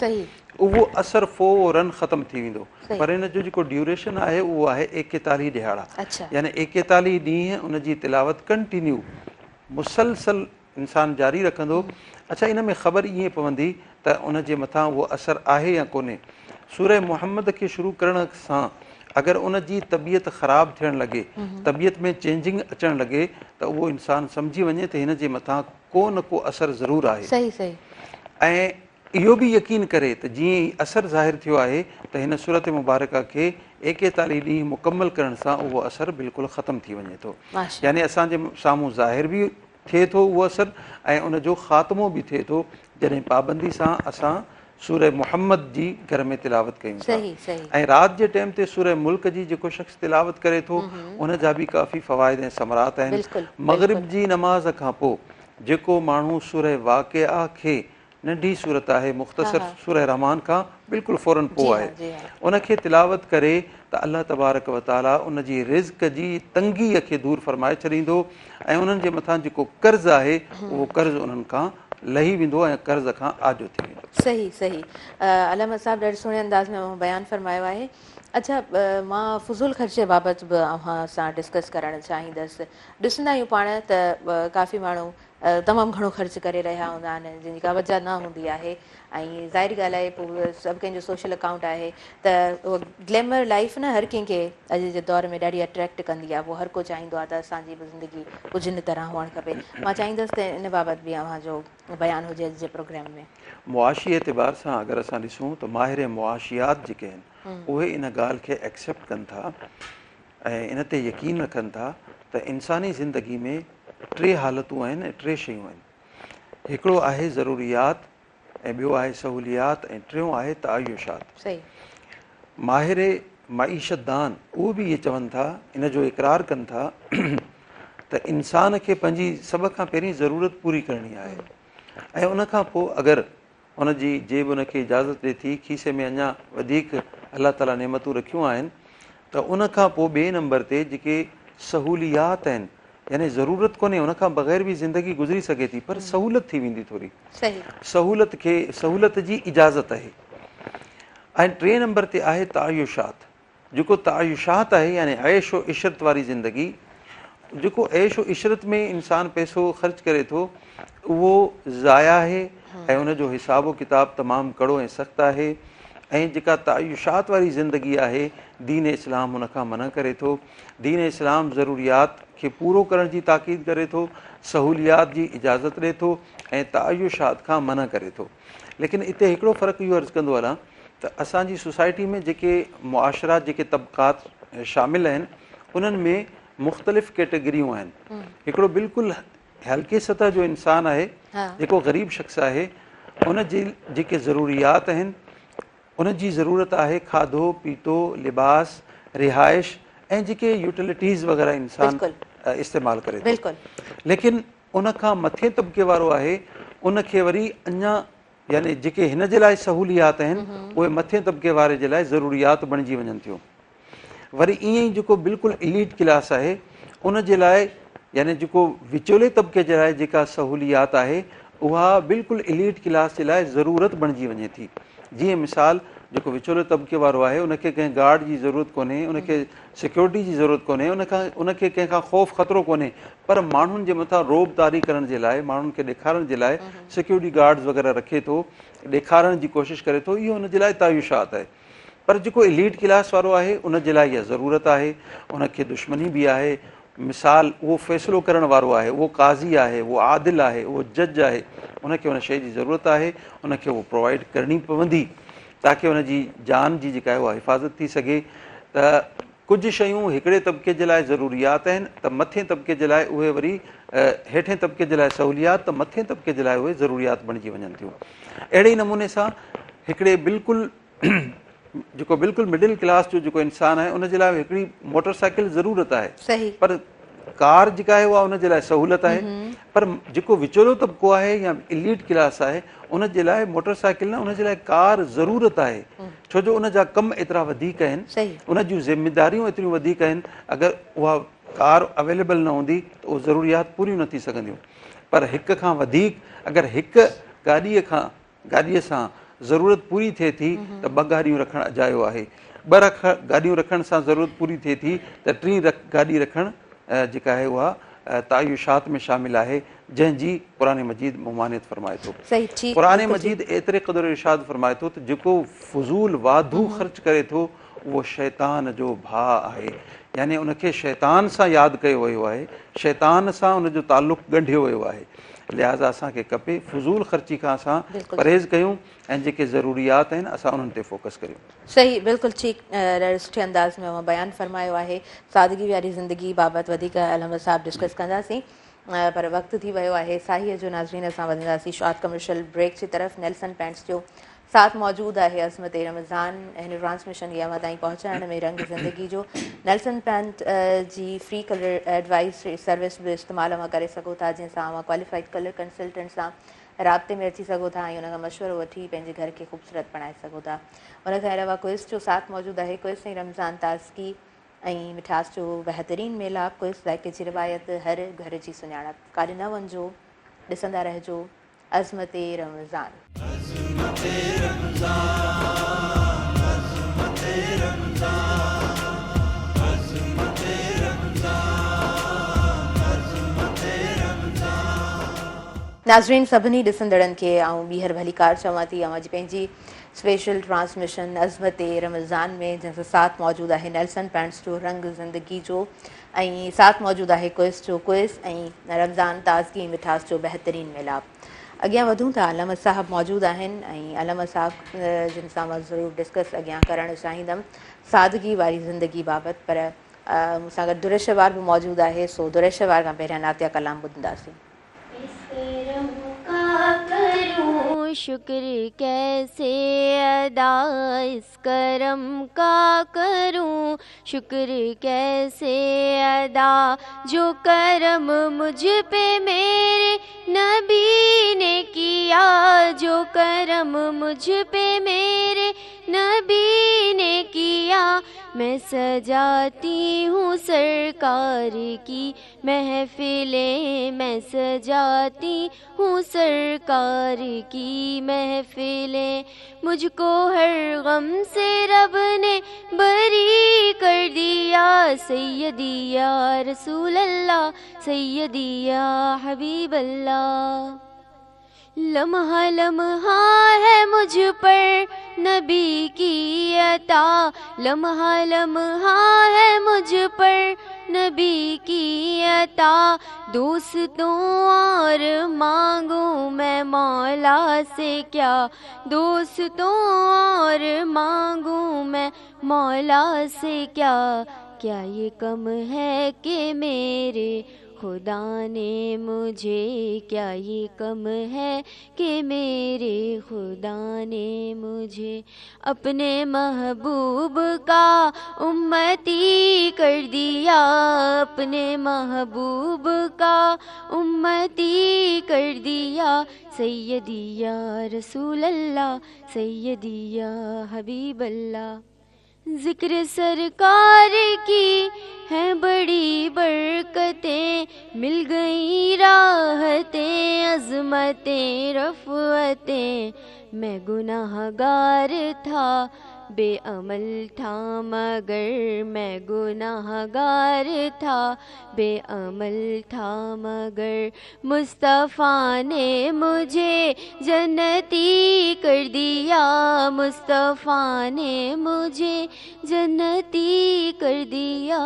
उहो असरु फ़ौरन ख़तमु थी वेंदो। पर हिन जो जेको ड्यूरेशन आहे उहो आहे 41 ॾिहाड़ा, यानी 41 ॾींहं उन जी तिलावत कंटिन्यू मुसलसल इंसान जारी रखंदो। अच्छा, इन में ख़बर ईअं पवंदी त उन जे मथां उहो असरु आहे या कोन्हे। सूरह मुहम्मद खे शुरू करण सां अगरि उन जी तबियत ख़राबु थियणु लॻे, तबियत में चेंजिंग अचणु लॻे, त उहो इंसानु सम्झी वञे त हिन जे मथां को न को असरु ज़रूरु आहे। ऐं इहो बि यकीन करे त जीअं ई असरु ज़ाहिर थियो आहे त हिन सूरत मुबारका खे 41 ॾींहं मुकमल करण सां उहो असरु बिल्कुलु ख़तमु थी वञे थो। यानी असांजे साम्हूं ज़ाहिर बि थिए थो उहो असरु ऐं उन जो ख़ात्मो बि थिए थो जॾहिं पाबंदी सां असां सूरह मुहम्मद जी घर में तिलावत कयूं था। ऐं राति जे टाइम ते सूरह मुल्क जी जेको शख़्स तिलावत करे थो उन जा बि काफ़ी फ़वाइद ऐं समरात आहिनि। मग़रिब जी नमाज़ खां पोइ जेको माण्हू सूरह वाक़िआ खे, नंढी सूरत आहे, मुख़्तसर सूरह रहमान खां बिल्कुलु फ़ौरन पोइ आहे, उनखे तिलावत करे त अल्लाह तबारक व ताला उन जी रिज़्क़ जी तंगीअ खे दूरि फ़रमाए छॾींदो ऐं उन्हनि जे मथां जेको कर्ज़ु आहे उहो कर्ज़ु उन्हनि खां लही वेंदो ऐं कर्ज़ खां आजो थी वेंदो। सही अलामा साहब ॾाढे सुहिणे अंदाज़ में बयानु फ़रमायो आहे। अच्छा, मां फ़ुज़ूल ख़र्चे बाबति बि अव्हां सां डिस्कस करणु चाहींदसि। ॾिसंदा आहियूं पाण त काफ़ी माण्हू तमामु घणो ख़र्चु करे रहिया हूंदा आहिनि जिन का वजह न हूंदी आहे, ऐं ज़ाहिरी ॻाल्हि आहे पोइ सभु कंहिंजो सोशल अकाउंट आहे त उहो ग्लैमर लाइफ न हर कंहिंखे अॼु जे दौर में ॾाढी अट्रैक्ट कंदी आहे। उहो हर को चाहींदो आहे त असांजी बि ज़िंदगी कुझु इन तरह हुअणु खपे। मां चाहींदसि त इन बाबति बि अव्हांजो बयानु हुजे अॼु जे प्रोग्राम में। मुआशी एतिबार सां अगरि असां ॾिसूं त माहिर मुआशियात जेके आहिनि उहे इन ॻाल्हि खे एक्सेप्ट कनि था ऐं इन ते यकीन रखनि था त इंसानी ज़िंदगी में 3 हालतूं आहिनि ऐं 3 शयूं आहिनि। हिकिड़ो आहे ज़रूरियात ऐं ॿियो आहे सहूलियात ऐं टियों आहे तायुशात। माहिर मईशतदान उहे बि इहे चवनि था, इन जो इक़रार कनि था त इंसान खे पंहिंजी सभ खां पहिरीं ज़रूरत पूरी करणी आहे ऐं उन खां पोइ अगरि उन जी जेब उन खे इजाज़त ॾिए थी, खीसे में अञा वधीक अलाह ताला नेमतूं रखियूं आहिनि, त उन खां पोइ ॿिए नंबर ते जेके सहूलियात आहिनि, यानी ज़रूरत कोन्हे, उन खां बग़ैर बि ज़िंदगी गुज़री सघे थी, पर सहूलियत थी वेंदी थोरी, सहूलियत जी इजाज़त आहे। ऐं 3 नंबर ते आहे तायुशात। जेको तायुशात आहे यानी ऐश व इशरत वारी ज़िंदगी, जेको ऐश व इशरत में इंसानु पैसो ख़र्च करे थो उहो ज़ाया आहे ऐं उन जो हिसाबो किताब तमामु कड़ो ऐं सख़्तु आहे ऐं जेका तायुशात वारी ज़िंदगी आहे दीन इस्लाम उन खां मना करे थो। दीन इस्लाम ज़रूरियात खे पूरो करण जी ताक़ीद करे थो, सहूलियात जी इजाज़त ॾिए थो ऐं तायुशात खां मना करे थो। लेकिन हिते हिकिड़ो फ़र्क़ु इहो अर्ज़ु कंदो हलां त असांजी सोसाइटी में जेके मुआशरा जेके तबक़ात शामिल आहिनि उन्हनि में मुख़्तलिफ़ कैटेगरियूं आहिनि। हिकिड़ो बिल्कुलु हल्के सतह जो इंसानु आहे जेको ग़रीब शख़्स आहे, उन जी जेके ज़रूरियात आहिनि उन जी ज़रूरत आहे खाधो पीतो लिबास रिहाइश ऐं जेके यूटिलिटीज़ वग़ैरह इंसानु इस्तेमालु करे थो। लेकिन उन खां मथे तबिके वारो आहे उन खे वरी अञा यानी जेके हिन जे लाइ सहूलियात आहिनि उहे मथे तबिके वारे जे लाइ ज़रूरियात बणिजी वञनि थियूं। वरी ईअं ई जेको बिल्कुलु इलीट क्लास आहे उन जे लाइ यानी जेको विचोले तबिके जे लाइ जेका सहूलियात आहे उहा बिल्कुलु इलीट क्लास जे लाइ ज़रूरत बणिजी वञे थी। जीअं मिसाल जेको विचोले तबिके वारो आहे उनखे कंहिं गार्ड जी ज़रूरत कोन्हे, उनखे सिक्योरिटी जी ज़रूरत कोन्हे, उनखे कंहिंखां ख़ौफ़ ख़तरो कोन्हे, पर माण्हुनि जे मथां रोबदारी करण जे लाइ माण्हुनि खे ॾेखारण जे लाइ सिक्योरिटी गार्ड्स वग़ैरह रखे थो, ॾेखारण जी कोशिशि करे थो। इहो उन जे लाइ तायुशात आहे। पर जेको इलीट क्लास वारो आहे उन जे लाइ इहा ज़रूरत आहे, उनखे दुश्मनी बि आहे। मिसाल उहो फ़ैसिलो करण वारो आहे, उहो काज़ी आहे, उहो आदिल आहे, उहो जज आहे, उनखे उन शइ जी ज़रूरत आहे, उनखे उहो प्रोवाइड करणी पवंदी ताकी उनजी जान जी जेका आहे उहा हिफ़ाज़त थी सघे। त कुझु शयूं हिकिड़े तबिके जे लाइ ज़रूरियात आहिनि त मथे तबिके जे लाइ उहे वरी हेठे तबिके जे लाइ सहूलियात त मथे तबिके जे लाइ उहे ज़रूरियात बणिजी वञनि थियूं। अहिड़े ई नमूने सां हिकिड़े बिल्कुलु जेको बिल्कुलु मिडिल क्लास जो जेको इंसानु आहे उन जे लाइ हिकिड़ी मोटर साइकिल ज़रूरत आहे, पर कार जेका आहे उहा उन जे लाइ सहूलियत आहे। पर जेको विचोलो तबिको आहे या इलीट क्लास आहे उन जे लाइ मोटर साइकिल न, उन जे लाइ कार ज़रूरत आहे। छो जो उन जा कम एतिरा वधीक आहिनि, उन जूं ज़िमेदारियूं एतिरियूं वधीक आहिनि। अगरि उहा कार अवेलेबल न हूंदी त उहे ज़रूरियात पूरियूं न थी सघंदियूं। पर हिक खां वधीक अगरि हिकु गाॾीअ सां ज़रूरत पूरी थिए थी त ॿ गाॾियूं रखणु अजायो आहे, ॿ गाॾियूं रखण सां ज़रूरत पूरी थिए थी त टीं गाॾी रखणु जेका आहे उहा तायुशात में शामिल आहे, जंहिंजी क़ुरान मजीद मुमानियत फरमाए थो। क़ुरान मजीद एतिरे क़दुरु इरशाद फरमाए थो त जेको फुज़ूल वाधू ख़र्च करे थो उहो शैतान जो भाउ आहे। यानी उनखे शैतान सां यादि कयो वियो आहे, शैतान सां उनजो ताल्लुक़ु ॻंढियो वियो आहे। लिहाज़ा असांखे खपे फुज़ूल ख़र्ची खां असां परहेज़ कयूं ऐं जेके ज़रूरियात आहिनि असां उन्हनि ते फोकस करियूं। सही, बिल्कुलु ठीकु सुठे अंदाज़ में बयानु फरमायो आहे। सादगी वारी ज़िंदगी बाबति वधीक अहमद साहब डिस्कस कंदासीं, पर वक़्तु थी वियो आहे साईअ जो। नाज़रीन, असां वधंदासीं शॉर्ट कमर्शियल ब्रेक जी तरफ़। नेल्सन पेंट्स जो साथ मौजूदु आहे अज़मत रमज़ान हिन ट्रांसमिशन खे अव्हां ताईं पहुचाइण में रंग ज़िंदगी जो। नेल्सन पेंट जी फ्री कलर एडवाइस सर्विस बि इस्तेमालु अव्हां करे सघो था, जंहिंसां अव्हां क्वालिफाइड कलर कंसल्टेंट सां राब्ते में अची सघो था ऐं उनखां मशवरो वठी पंहिंजे घर खे ख़ूबसूरत बणाए सघो था। उनखां अलावा क्विज़ जो साथ मौजूदु आहे। क्विज़ ऐं रमज़ान ताज़गी ऐं मिठास जो बहितरीन मेलाप। क्विज़ ज़ाइके जी रिवायत, हर घर जी सुञाणप। काॾे न वञिजो, ॾिसंदा रहिजो अज़मत रमज़ान। नाज़रीन, सभिनी ॾिसंदड़नि खे आऊं ॿीहर भली कार चवां थी। अव्हां जी पंहिंजी स्पेशल ट्रांसमिशन अज़मत रमज़ान में, जंहिंसां साथ मौजूदु आहे नेल्सन पेंट्स जो रंग ज़िंदगी जो, ऐं साथ मौजूदु आहे क्विज़ जो क्विज़ ऐं रमज़ान ताज़गी मिठास जो बहितरीन मेलाप। अॻियां वधूं था, अलम साहब मौजूदु आहिनि ऐं अलम साहब जिन सां मां ज़रूरु डिस्कस अॻियां करणु चाहींदमि सादगी वारी ज़िंदगी बाबति। पर मूंसां गॾु दुरेशवार बि मौजूदु आहे, सो दुरेशवार खां पहिरियां नातिया कलाम ॿुधंदासीं। शुक्र कैसे अदा इस करम का करूं, शुक्र कैसे अदा जो करम मुझ पे मेरे नबी ने किया, जो करम मुझ पे मेरे नबी ने किया। मैं सजाती हूँ सरकार की महफिलें, मैं सजाती हूँ सरकार की महफिलें। मुझको हर गम से रब ने बरी कर दिया, सैयदी या रसूल अल्लाह, सैयदी या हबीब अल्लाह। लम्हा लम्हा है मुझ पर नबी की अता, लम्हा लम्हा है मुझ पर नबी की अता, दोस्तों और मांगूं मैं मौला से क्या, दोस्तों और मांगूं मैं मौला से क्या, क्या ये कम है कि मेरे खुदा ने मुझे, क्या ये कम है कि मेरे खुदा ने मुझे अपने महबूब का उम्मती कर दिया, अपने महबूब का उम्मती कर दिया, सैयदी या रसूल अल्लाह, सैयदी या हबीब अल्लाह। जिक्र सरकार की है बड़ी बरकतें, मिल गई राहतें अज़मतें रफ़अतें, मैं गुनाहगार था बेअमल था मगर, मैं गुनाहगार था बेअमल था मगर, मुस्तफ़ा ने मुझे जन्नती कर दिया, मुस्तफ़ा ने मुझे जन्नती कर दिया,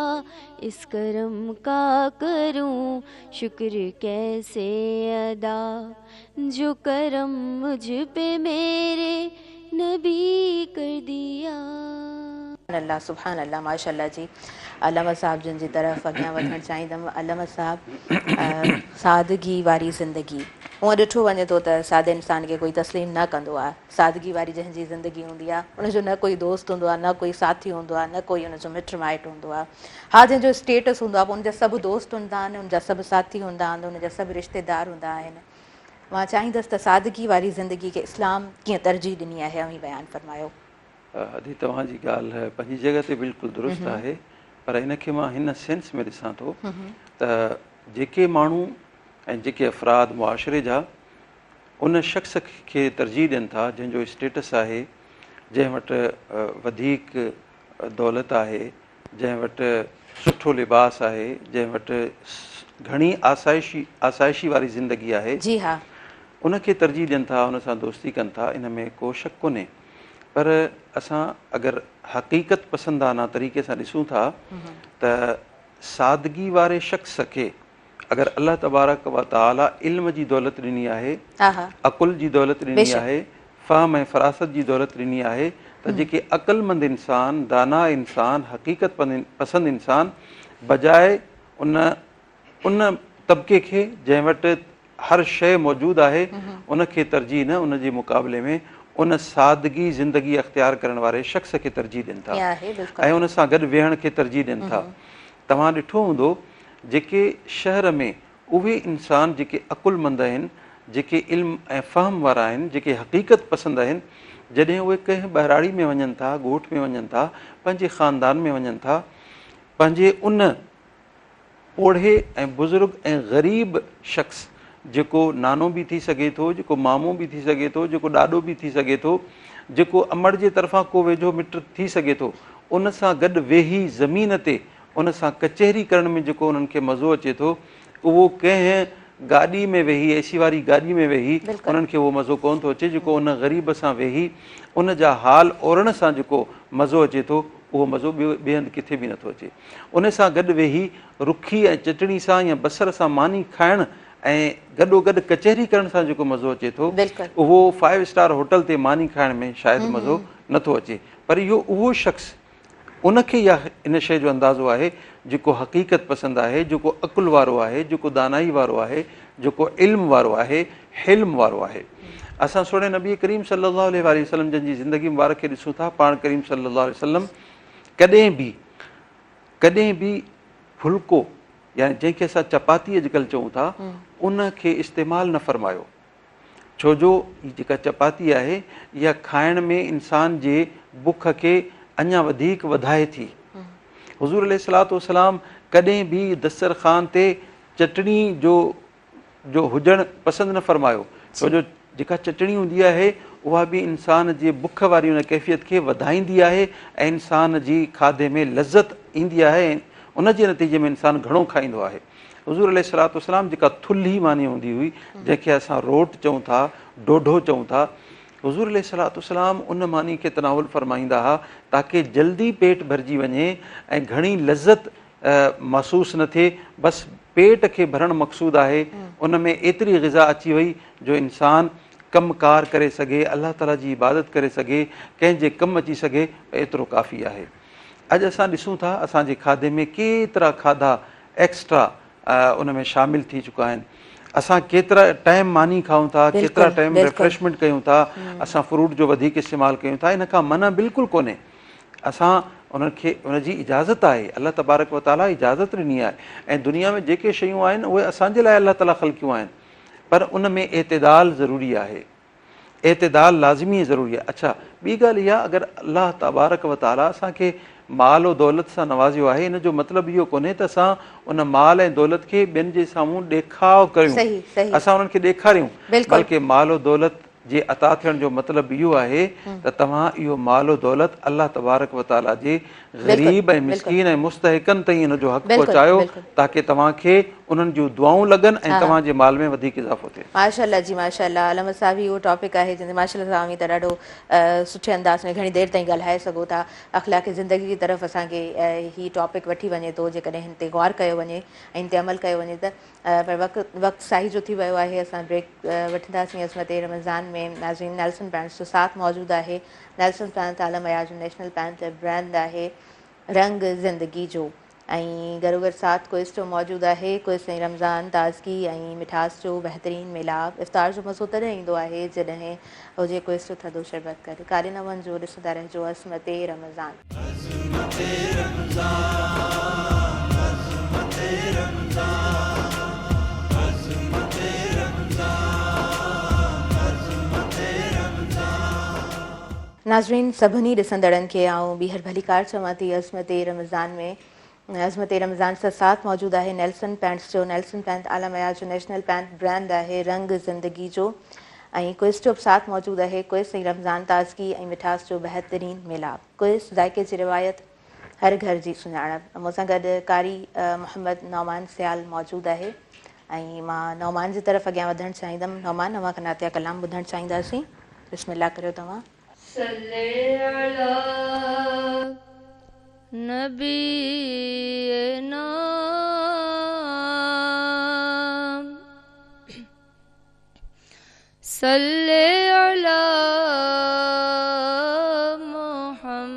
इस करम का करूं शुक्र कैसे अदा, जो करम मुझ पे मेरे नबी कर दिया। अल्लाह सुभान अल्लाह माशाअल्लाह जी। अल्लामा साहब जिन जी तरफ़ अॻियां वधणु चाहींदमि। अल्लामा साहब सादगी वारी ज़िंदगी, हूअं ॾिठो वञे थो त सादे इंसान खे कोई तस्लीम न कंदो आहे। सादगी वारी जंहिंजी ज़िंदगी हूंदी आहे उनजो न कोई दोस्त हूंदो आहे, न कोई साथी हूंदो आहे, न कोई उनजो मिट माइट हूंदो आहे। हा, जंहिंजो स्टेटस हूंदो आहे पोइ उनजा सभु दोस्त हूंदा आहिनि, उनजा सभु साथी हूंदा आहिनि, उनजा सभु रिश्तेदार हूंदा आहिनि। मां चाहींदसि त सादगी वारी ज़िंदगी खे इस्लाम कीअं तरजीह ॾिनी आहे, ऐं बयानु फरमायो। अदी तव्हांजी ॻाल्हि पंहिंजी जॻह ते बिल्कुलु दुरुस्त आहे, पर इनखे मां हिन सेंस में ॾिसां थो त जेके माण्हू ऐं जेके अफ़राद मुआशिरे जा उन शख़्स खे तरजीह ॾियनि था जंहिंजो स्टेटस आहे, जंहिं वटि वधीक दौलत आहे, जंहिं वटि सुठो लिबास आहे, जंहिं वटि घणी आसाइशी वारी ज़िंदगी आहे, जी हा, उनखे तरजीह ॾियनि था, उन सां दोस्ती कनि था, इन में को शक कोन्हे। पर असां अगरि हक़ीक़त पसंदाना तरीक़े सां ॾिसूं था त सादगी वारे शख़्स खे अगरि अल्लाह तबारक व तआला इल्म जी दौलत ॾिनी आहे, अक़ुल जी दौलत ॾिनी आहे, फ़हम ऐं फ़रासत जी दौलत ॾिनी आहे, त जेके अक़लमंद इंसान, दाना इंसान, हक़ीक़त पसंद इंसान, बजाए उन तबिके खे जंहिं वटि हर शइ मौजूदु आहे उनखे तरजीह न, उन जे मुक़ाबले में उन सादगी ज़िंदगी अख़्तियार करण वारे शख़्स खे तरजीह ॾियनि था ऐं उन सां गॾु वेहण खे तरजीह ॾियनि था। तव्हां ॾिठो हूंदो जेके शहर में उहे इंसान जेके अक़ुलमंद आहिनि, जेके इल्म ऐं फ़हम वारा आहिनि, जेके हक़ीक़त पसंदि आहिनि, जॾहिं उहे कंहिं ॿहिराड़ी में वञनि था, ॻोठ में वञनि था, पंहिंजे ख़ानदान में वञनि था, पंहिंजे उन ओढ़े ऐं बुज़ुर्ग ऐं ग़रीब शख़्स जेको नानो बि थी सघे थो, जेको मामो बि थी सघे थो, जेको ॾाॾो बि थी सघे थो, जेको अमड़ जे तरफ़ां को वेझो मिट थी सघे थो, उन सां गॾु वेही ज़मीन ते उन सां कचहरी करण में जेको उन्हनि खे मज़ो अचे थो, उहो कंहिं गाॾी में वेही, एसी वारी गाॾी में वेही उन्हनि खे उहो मज़ो कोन थो अचे, जेको उन ग़रीब सां वेही उन जा हाल ओरण सां जेको मज़ो अचे थो, उहो मज़ो ॿिए हंधि किथे बि नथो अचे। उन सां गॾु वेही रुखी ऐं चटणी सां या बसर सां मानी खाइण ऐं गॾोगॾु कचहरी करण सां जेको मज़ो अचे थो, उहो 5 स्टार होटल ते मानी खाइण में शायदि मज़ो नथो अचे। पर इहो उहो शख़्स, उनखे इहा इन शइ जो अंदाज़ो आहे जेको हक़ीक़त पसंदि आहे, जेको अक़ुल वारो आहे, जेको दानाई वारो आहे, जेको इल्म वारो आहे, हिल्म वारो आहे। असां सुहिणे नबी करीम सल्लल्लाहु अलैहि वसल्लम जंहिंजी ज़िंदगी मुबारक खे ॾिसूं था, पाण करीम सल्लल्लाहु अलैहि वसल्लम कॾहिं बि फुल्को यानी जंहिंखे असां चपाती अॼुकल्ह चऊं था, उनखे इस्तेमालु न फ़रमायो, छो जो हीअ जेका चपाती आहे इहा खाइण में इंसान जे बुख खे अञा वधीक वधाए थी। हुज़ूर अलैहिस्सलातु वस्सलाम कॾहिं बि दस्तरख़ान ते चटणी जो हुजणु पसंदि न फ़रमायो, छो जो जेका चटणी हूंदी आहे उहा बि इंसान जे बुख वारी उन कैफ़ियत खे वधाईंदी आहे ऐं इंसान जी खाधे में लज़त ईंदी आहे, उन जे नतीजे में इंसानु घणो खाईंदो आहे। हुज़ूर अलैहिस्सलातु वस्सलाम जेका थुल्ही मानी हूंदी हुई, जंहिंखे असां रोट चऊं था, ढोढो चऊं था, हुज़ूर अलैहिस्सलातु वस्सलाम उन मानी खे तनावुल फरमाईंदा हुआ ताकी जल्दी पेट भरिजी वञे ऐं घणी लज़त महसूस न थिए। बसि पेट खे भरणु मक़सूद आहे, उन में एतिरी ग़िज़ा अची वई जो इंसान कमकार करे सघे, अलाह ताला जी इबादत करे सघे, कंहिंजे कमु अची सघे, एतिरो काफ़ी आहे। अॼु असां ॾिसूं था असांजे खाधे में केतिरा खाधा एक्स्ट्रा उन में शामिल थी चुका आहिनि। असां केतिरा टाइम मानी खाऊं था, केतिरा टाइम रिफ्रेशमेंट कयूं था, असां फ्रूट जो वधीक इस्तेमालु कयूं था। इन खां मना बिल्कुलु कोन्हे, असां उनखे उनजी इजाज़त आहे, अलाह तबारक व ताला इजाज़त ॾिनी आहे ऐं दुनिया में जेके शयूं आहिनि उहे असांजे लाइ अलाह ताला ख़लक़ियूं आहिनि, पर उन में एतिदाल ज़रूरी आहे, एतिदाल लाज़मी ज़रूरी आहे। अच्छा, ॿी ॻाल्हि इहा, अगरि अलाह तबारक व ताला असांखे माल ऐं दौलत सां नवाज़ियो आहे, इन जो मतिलबु इहो कोन्हे त असां उन माल ऐं दौलत खे ॿियनि जे साम्हूं ॾेखाव करियूं, असां उन्हनि खे ॾेखारियूं, बल्कि माल ऐं दौलत जे अता थियण जो मतिलबु इहो आहे त तव्हां इहो माल ऐं दौलत अलाह तबारक व ताला जे ग़रीब ऐं मिस्कीन ऐं मुस्तहिकनि ताईं इन जो हक़ पहुचायो ताकी तव्हांखे उन्हनि जूं दुआऊं लॻनि ऐं तव्हांजे माल में वधीक इज़ाफ़ो थिए। माशाअल्लाह जी माशाअल्लाह। अलम साहब, इहो टॉपिक आहे जंहिंते माशाअल्लाह साहब त ॾाढो सुठे अंदाज़ में घणी देरि ताईं ॻाल्हाए सघो था। अख़लाक़ी ज़िंदगी जी तरफ़ असांखे हीउ टॉपिक वठी वञे थो, जेकॾहिं हिन ते गौर कयो वञे ऐं हिन ते अमल कयो वञे त। पर वक़्तु साही जो थी वियो आहे, असां ब्रेक वठंदासीं। अज़मत रमज़ान में नाज़रीन नेल्सन पैंट्स जो साथ मौजूदु आहे। नेल्सन पैंट आलम हयात जो नेशनल पैंट ब्रांड आहे, रंग ज़िंदगी जो, ऐं गरोगर साथ कोइस जो मौजूदु आहे। कोइस ऐं रमज़ान ताज़गी ऐं मिठास जो बहितरीन मिलाप। इफ़्तार जो मज़ो तॾहिं ईंदो आहे जॾहिं हुजे कोइस जो थधो शरबत करे। कारे न वञिजो, ॾिसंदा रहिजो अज़मत रमज़ान। नाज़रीन, सभिनी ॾिसंदड़नि खे आऊं ॿीहर भलीकार चवां थी। अज़मत रमज़ान में अज़मत रमज़ान सां साथ मौजूदु आहे नेल्सन पैंट्स जो। नेल्सन पैंट आलम हयात जो नेशनल पैंट ब्रांड आहे, रंग ज़िंदगी जो, ऐं कोइस जो बि साथ मौजूदु आहे। कोइस ऐं रमज़ान ताज़गी ऐं मिठास जो बहितरीन मिलाप। कोइस ज़ाइक़े जी रिवायत, हर घर जी सुञाणप। मूं सां गॾु कारी मोहम्मद नौमान सियाल मौजूदु आहे ऐं मां नौमान जी तरफ़ अॻियां वधणु चाहींदमि। नौमान, अवां खां नातिया कलाम ॿुधणु चाहींदासीं। बिस्मिल्लाह करियो तव्हां। नबीना सल्ले अला मुहम्मदिन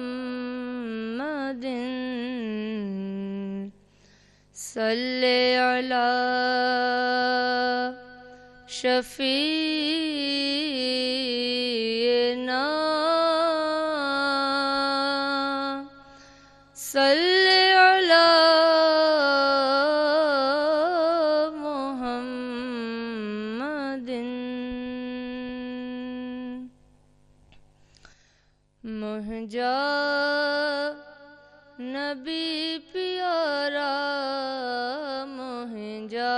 सल्ले अला शफीना सल्ले अला मुहम्मदिन। मुंहिंजा नबी प्यारा, मुंहिंजा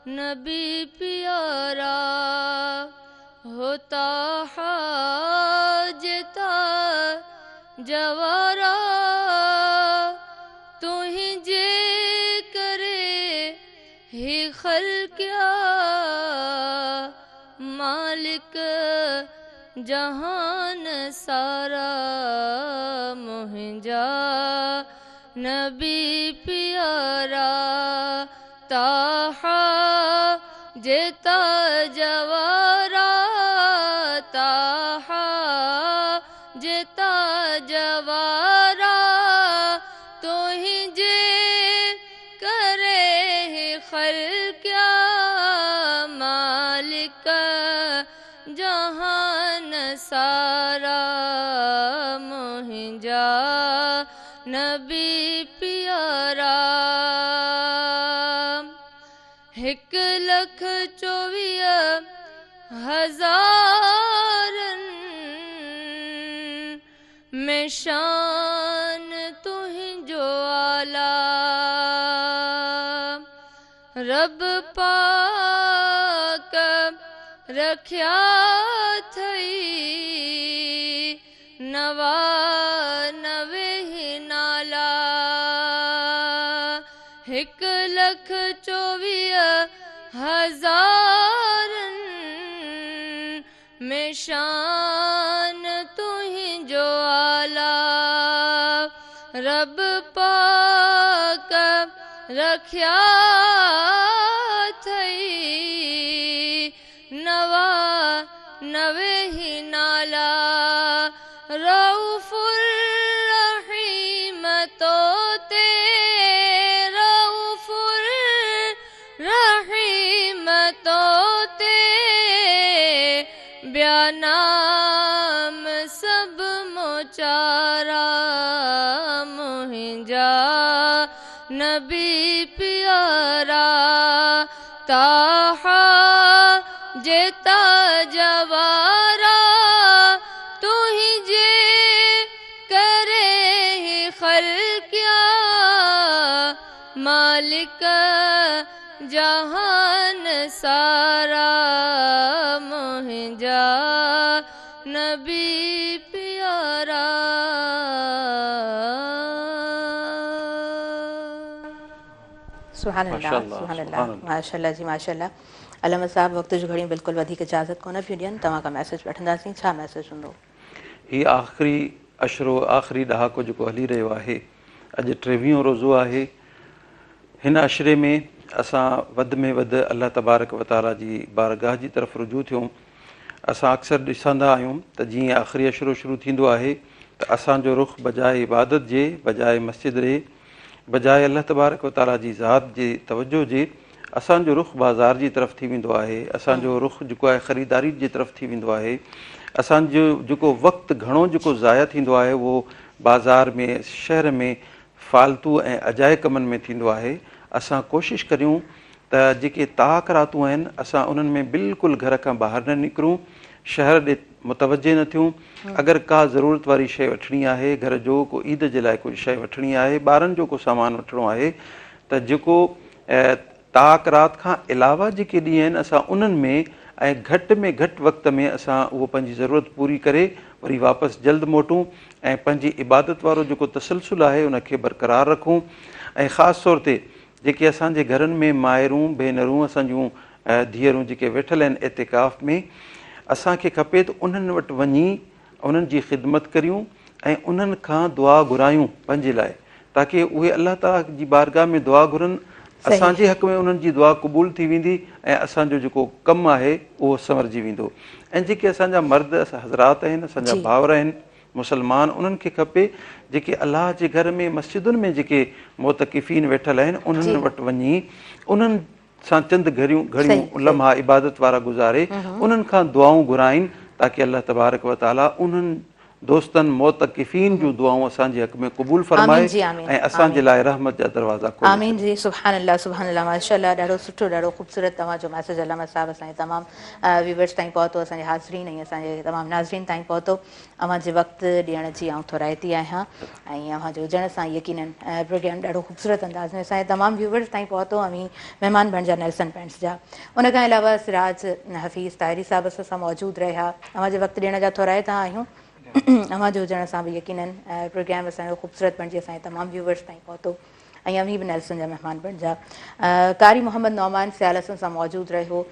नबी प्यारा, होता हाजता जवारा, तुझे करे ही खल्क़िया, मालिक जहान सारा। मुंहिंजा नबी प्यारा, ताहा जेता जवारा, ताहा जेता जवारा, तुझे करे खल्क़िया, मालिक जहान सारा। मुंहिंजा नबी प्यारा, 1,24,000 में शान तुझो आला। रब पाक रखिया थई, 99 नाला। 1,24,000 में शान तुंहिंजो आला रब पाक रखिया थई नवा नवे ही नाला रऊफुर रहीम तो ते रऊफुर रहीम तो ते ब्यानाम सब मोचारा मुहिंजा नबी प्यारा ताहा जेता जवारा तुहिंजे करे ही खल्किया मालिक जहान सारा मुहिंजा नबी प्यारा सुभान अल्लाह माशाअल्लाह, सुभान अल्लाह सुभान अल्लाह। माशाअल्लाह जी माशाअल्लाह अलामा साहब वक़्त जो घणी बिल्कुलु वधीक इजाज़त कोन पियो ॾियनि तव्हां खां मैसेज वठंदासीं छा मैसेज हूंदो हीउ आख़िरी अशरो आख़िरी ॾहाको जेको हली रहियो आहे अॼु 23 रोज़ो आहे हिन अशरे में असां वधि में वधि अल्लाह तबारक व ताला जी बारगाह जी तरफ़ रुजू थियूं असां अक्सर ॾिसंदा आहियूं त जीअं आख़िरी अशरो शुरू थींदो आहे त असांजो रुख़ बजाए इबादत जे बजाए मस्जिद जे बजाए अल्लाह तबारक व ताला जी ज़ात जे तवजो जे असांजो रुख़ बाज़ार जी तरफ़ थी वेंदो आहे असांजो रुख़ जेको आहे ख़रीदारी जी तरफ़ थी वेंदो आहे असांजो जेको वक़्तु घणो जेको ज़ाया थींदो आहे उहो बाज़ार में शहर में फालतू ऐं अजाए कमनि में थींदो आहे असां कोशिशि करियूं त जेके ताक़ रातूं आहिनि असां उन्हनि में बिल्कुलु घर खां ॿाहिरि न निकिरूं शहर ॾे मुतवजे न थियूं अगरि का ज़रूरत वारी शइ वठणी आहे घर जो को ईद जे लाइ कोई शइ वठणी आहे ॿारनि जो को सामान वठिणो आहे त जेको ताक़ रात खां अलावा जेके ॾींहं आहिनि असां उन्हनि में ऐं घटि में घटि वक़्त में असां उहो पंहिंजी ज़रूरत पूरी करे वरी वापसि जल्द मोटूं ऐं पंहिंजी इबादत वारो जेको तसलसुल आहे उनखे बरक़रार रखूं ऐं ख़ासि तौर ते जेके असांजे घरनि में माइरूं भेनरूं असांजूं धीअरूं जेके वेठल आहिनि एतिकाफ़ में असांखे खपे त उन्हनि वटि वञी उन्हनि जी ख़िदमत करियूं ऐं उन्हनि खां दुआ घुरायूं पंहिंजे लाइ ताकी उहे अलाह ताला जी बारगाह में दुआ घुरनि असांजे हक़ में उन्हनि जी दुआ क़बूल थी वेंदी ऐं असांजो जेको कमु आहे उहो संवरजी वेंदो ऐं जेके असांजा मर्द हज़रात आहिनि असांजा भाउर आहिनि मुसलमान उन्हनि खे खपे जेके अलाह जे घर में मस्जिदुनि में जेके मोतक़िफ़ीन वेठल आहिनि उन्हनि वटि वञी उन्हनि सां चंद घड़ियूं लम्हा इबादत वारा गुज़ारे उन्हनि खां दुआऊं घुराइनि ताकी अल्लाह तबारक व ताला उन्हनि दोस्तनि मोतक़िफ़ीन जूं दुआऊं असांजे हक़ में क़बूल फरमाए ऐं असांजे लाइ रहमत जा दरवाज़ा खोले आमीन जी सुभान अल्लाह माशाअल्लाह ॾाढो सुठो ॾाढो ख़ूबसूरत तव्हांजो मैसेज अलामा साहब असांजे तमामु व्यूवर्स ताईं पहुतो असांजे हाज़रीन ऐं असांजे तमामु नाज़रीन ताईं पहुतो अव्हांजे वक़्तु ॾियण जी आउं थोराइती आहियां ऐं अव्हांजे हुजण सां यकीनन प्रोग्राम ॾाढो ख़ूबसूरत अंदाज़ में असांजे तमामु व्यूवर्स ताईं पहुतो ऐं महिमान बणिजा नेल्सन पेंट्स जा उन खां अलावा सिराज हफ़ीज़ ताहिरी साहिब सां मौजूदु रहिया अव्हांजे वक़्तु ॾियण जा थोराइता आहियूं अव्हांजे हुजण सां बि यकीनन प्रोग्राम असांजो ख़ूबसूरत बणिजी असांजे तमामु व्यूवर्स ताईं पहुतो ऐं अवी बि नेल्सन जा महिमान बणिजा कारी मोहम्मद नौमान सियालसन सां मौजूदु रहियो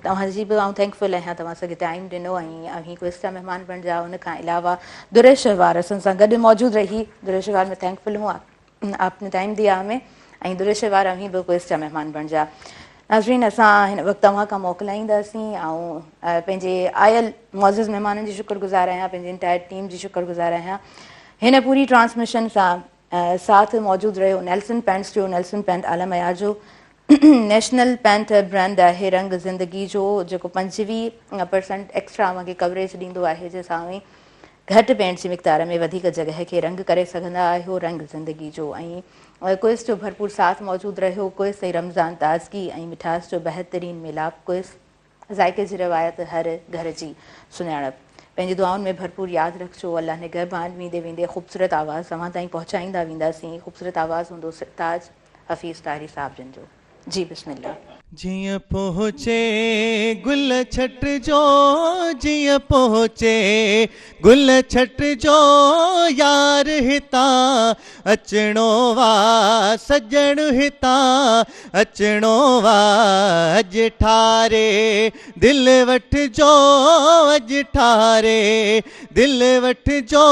तव्हांजी बि आउं थैंकफुल आहियां तव्हां असांखे टाइम ॾिनो ऐं अवी क्विज़ जा महिमान बणिजा उन खां अलावा दुरेशवार असां सां गॾु मौजूदु रही दुरेशवार में थैंकफुल हूँ आपने टाइम दिया हमें ऐं दुरेशवार अवी बि क्विज़ जा महिमान बणिजा नाज़रीन असां हिन वक़्तु तव्हां खां मोकिलाईंदासीं ऐं पंहिंजे आयल मौज़िज़ महिमाननि जी शुक्रगुज़ार आहियां पंहिंजी इंटायर टीम जी शुक्रगुज़ार आहियां हिन पूरी ट्रांसमिशन सां साथ मौजूदु रहियो नेल्सन पेंट्स जो नेल्सन पेंट आला मयार जो नेशनल पेंट ब्रांड आहे रंग ज़िंदगी जो जेको 25% एक्स्ट्रा अव्हांखे कवरेज ॾींदो आहे जंहिंसां घटि पेंट जी मिक़दार में वधीक जॻह खे रंग करे सघंदा आहियो रंग ज़िंदगी जो ऐं क्विज़ जो भरपूर साथ मौजूदु रहियो क्विज़ ऐं रमज़ान ताज़गी ऐं मिठास जो बहितरीन मिलाप क्विज़ ज़ाइक़े जी रिवायत हर घर जी सुञाणप पंहिंजी दुआउनि में भरपूर यादि रखिजो अलाह निगहबान वेंदे वेंदे ख़ूबसूरत आवाज़ तव्हां ताईं पहुचाईंदा वेंदासीं ख़ूबसूरत आवाज़ हूंदो ताज हफ़ीज़ ताहिरी साहिब जिन जो जी बिस्मिल्लाह जियां पहुँचे गुल छट जो, जियां पहुँचे गुल छट जो यार हितां अचणो वा सजण हितां अचणो वा अॼु ठारे दिल वठ जो अॼु ठारे दिल वठ जो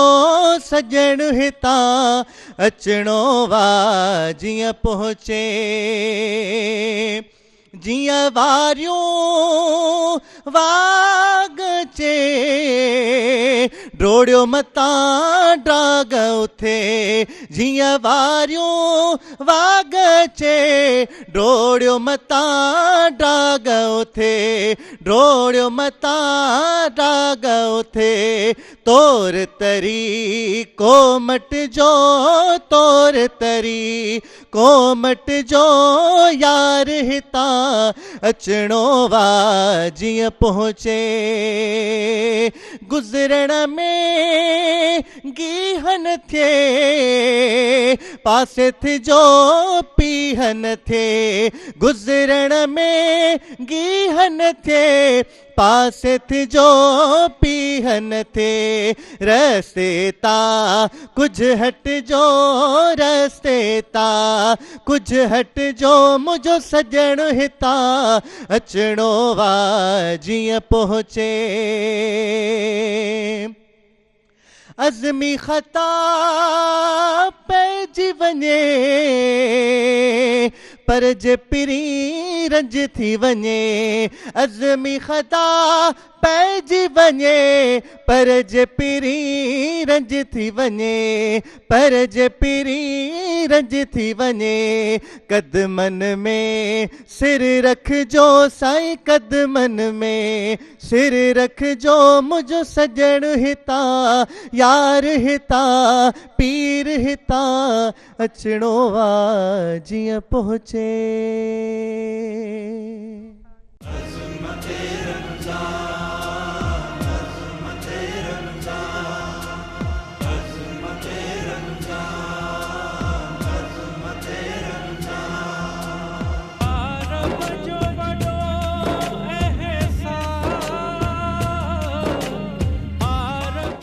सजण हितां अचणो वा जियां पहुँचे जियां वारियूं वाग चे डोड़ियो मतां डाग उथे जियां वारियूं वाग चे डोड़ियो मतां डाग उथे डोड़ियो मतां डाग उथे तोर तरी कोमट जो तोर तरी कोमट जो यार हितां अचणो वा जियां पहुँचे गुज़रण में गीहन थिए पासे थी जो पीहन थिए गुज़रण में गीहन थिए पासे थी जो पीहन थे रस्ते ता कुछ हट जो रस्ते ता कुछ हट जो मुझो सजण हितां अचणो वा जियां पहुँचे अज़मी ख़ता पइजी वञे पर जे पिरी रंज थी वञे अज़मी ख़ता पइजी वञे पर जे पिरी रंज थी वञे पर जे पिरी रंज थी वञे कदमन में सिर रखजो साईं कदमन में सिर रखजो मुझो सजण हितां यार हितां पीर हितां अचणो वा जियां पहुँचे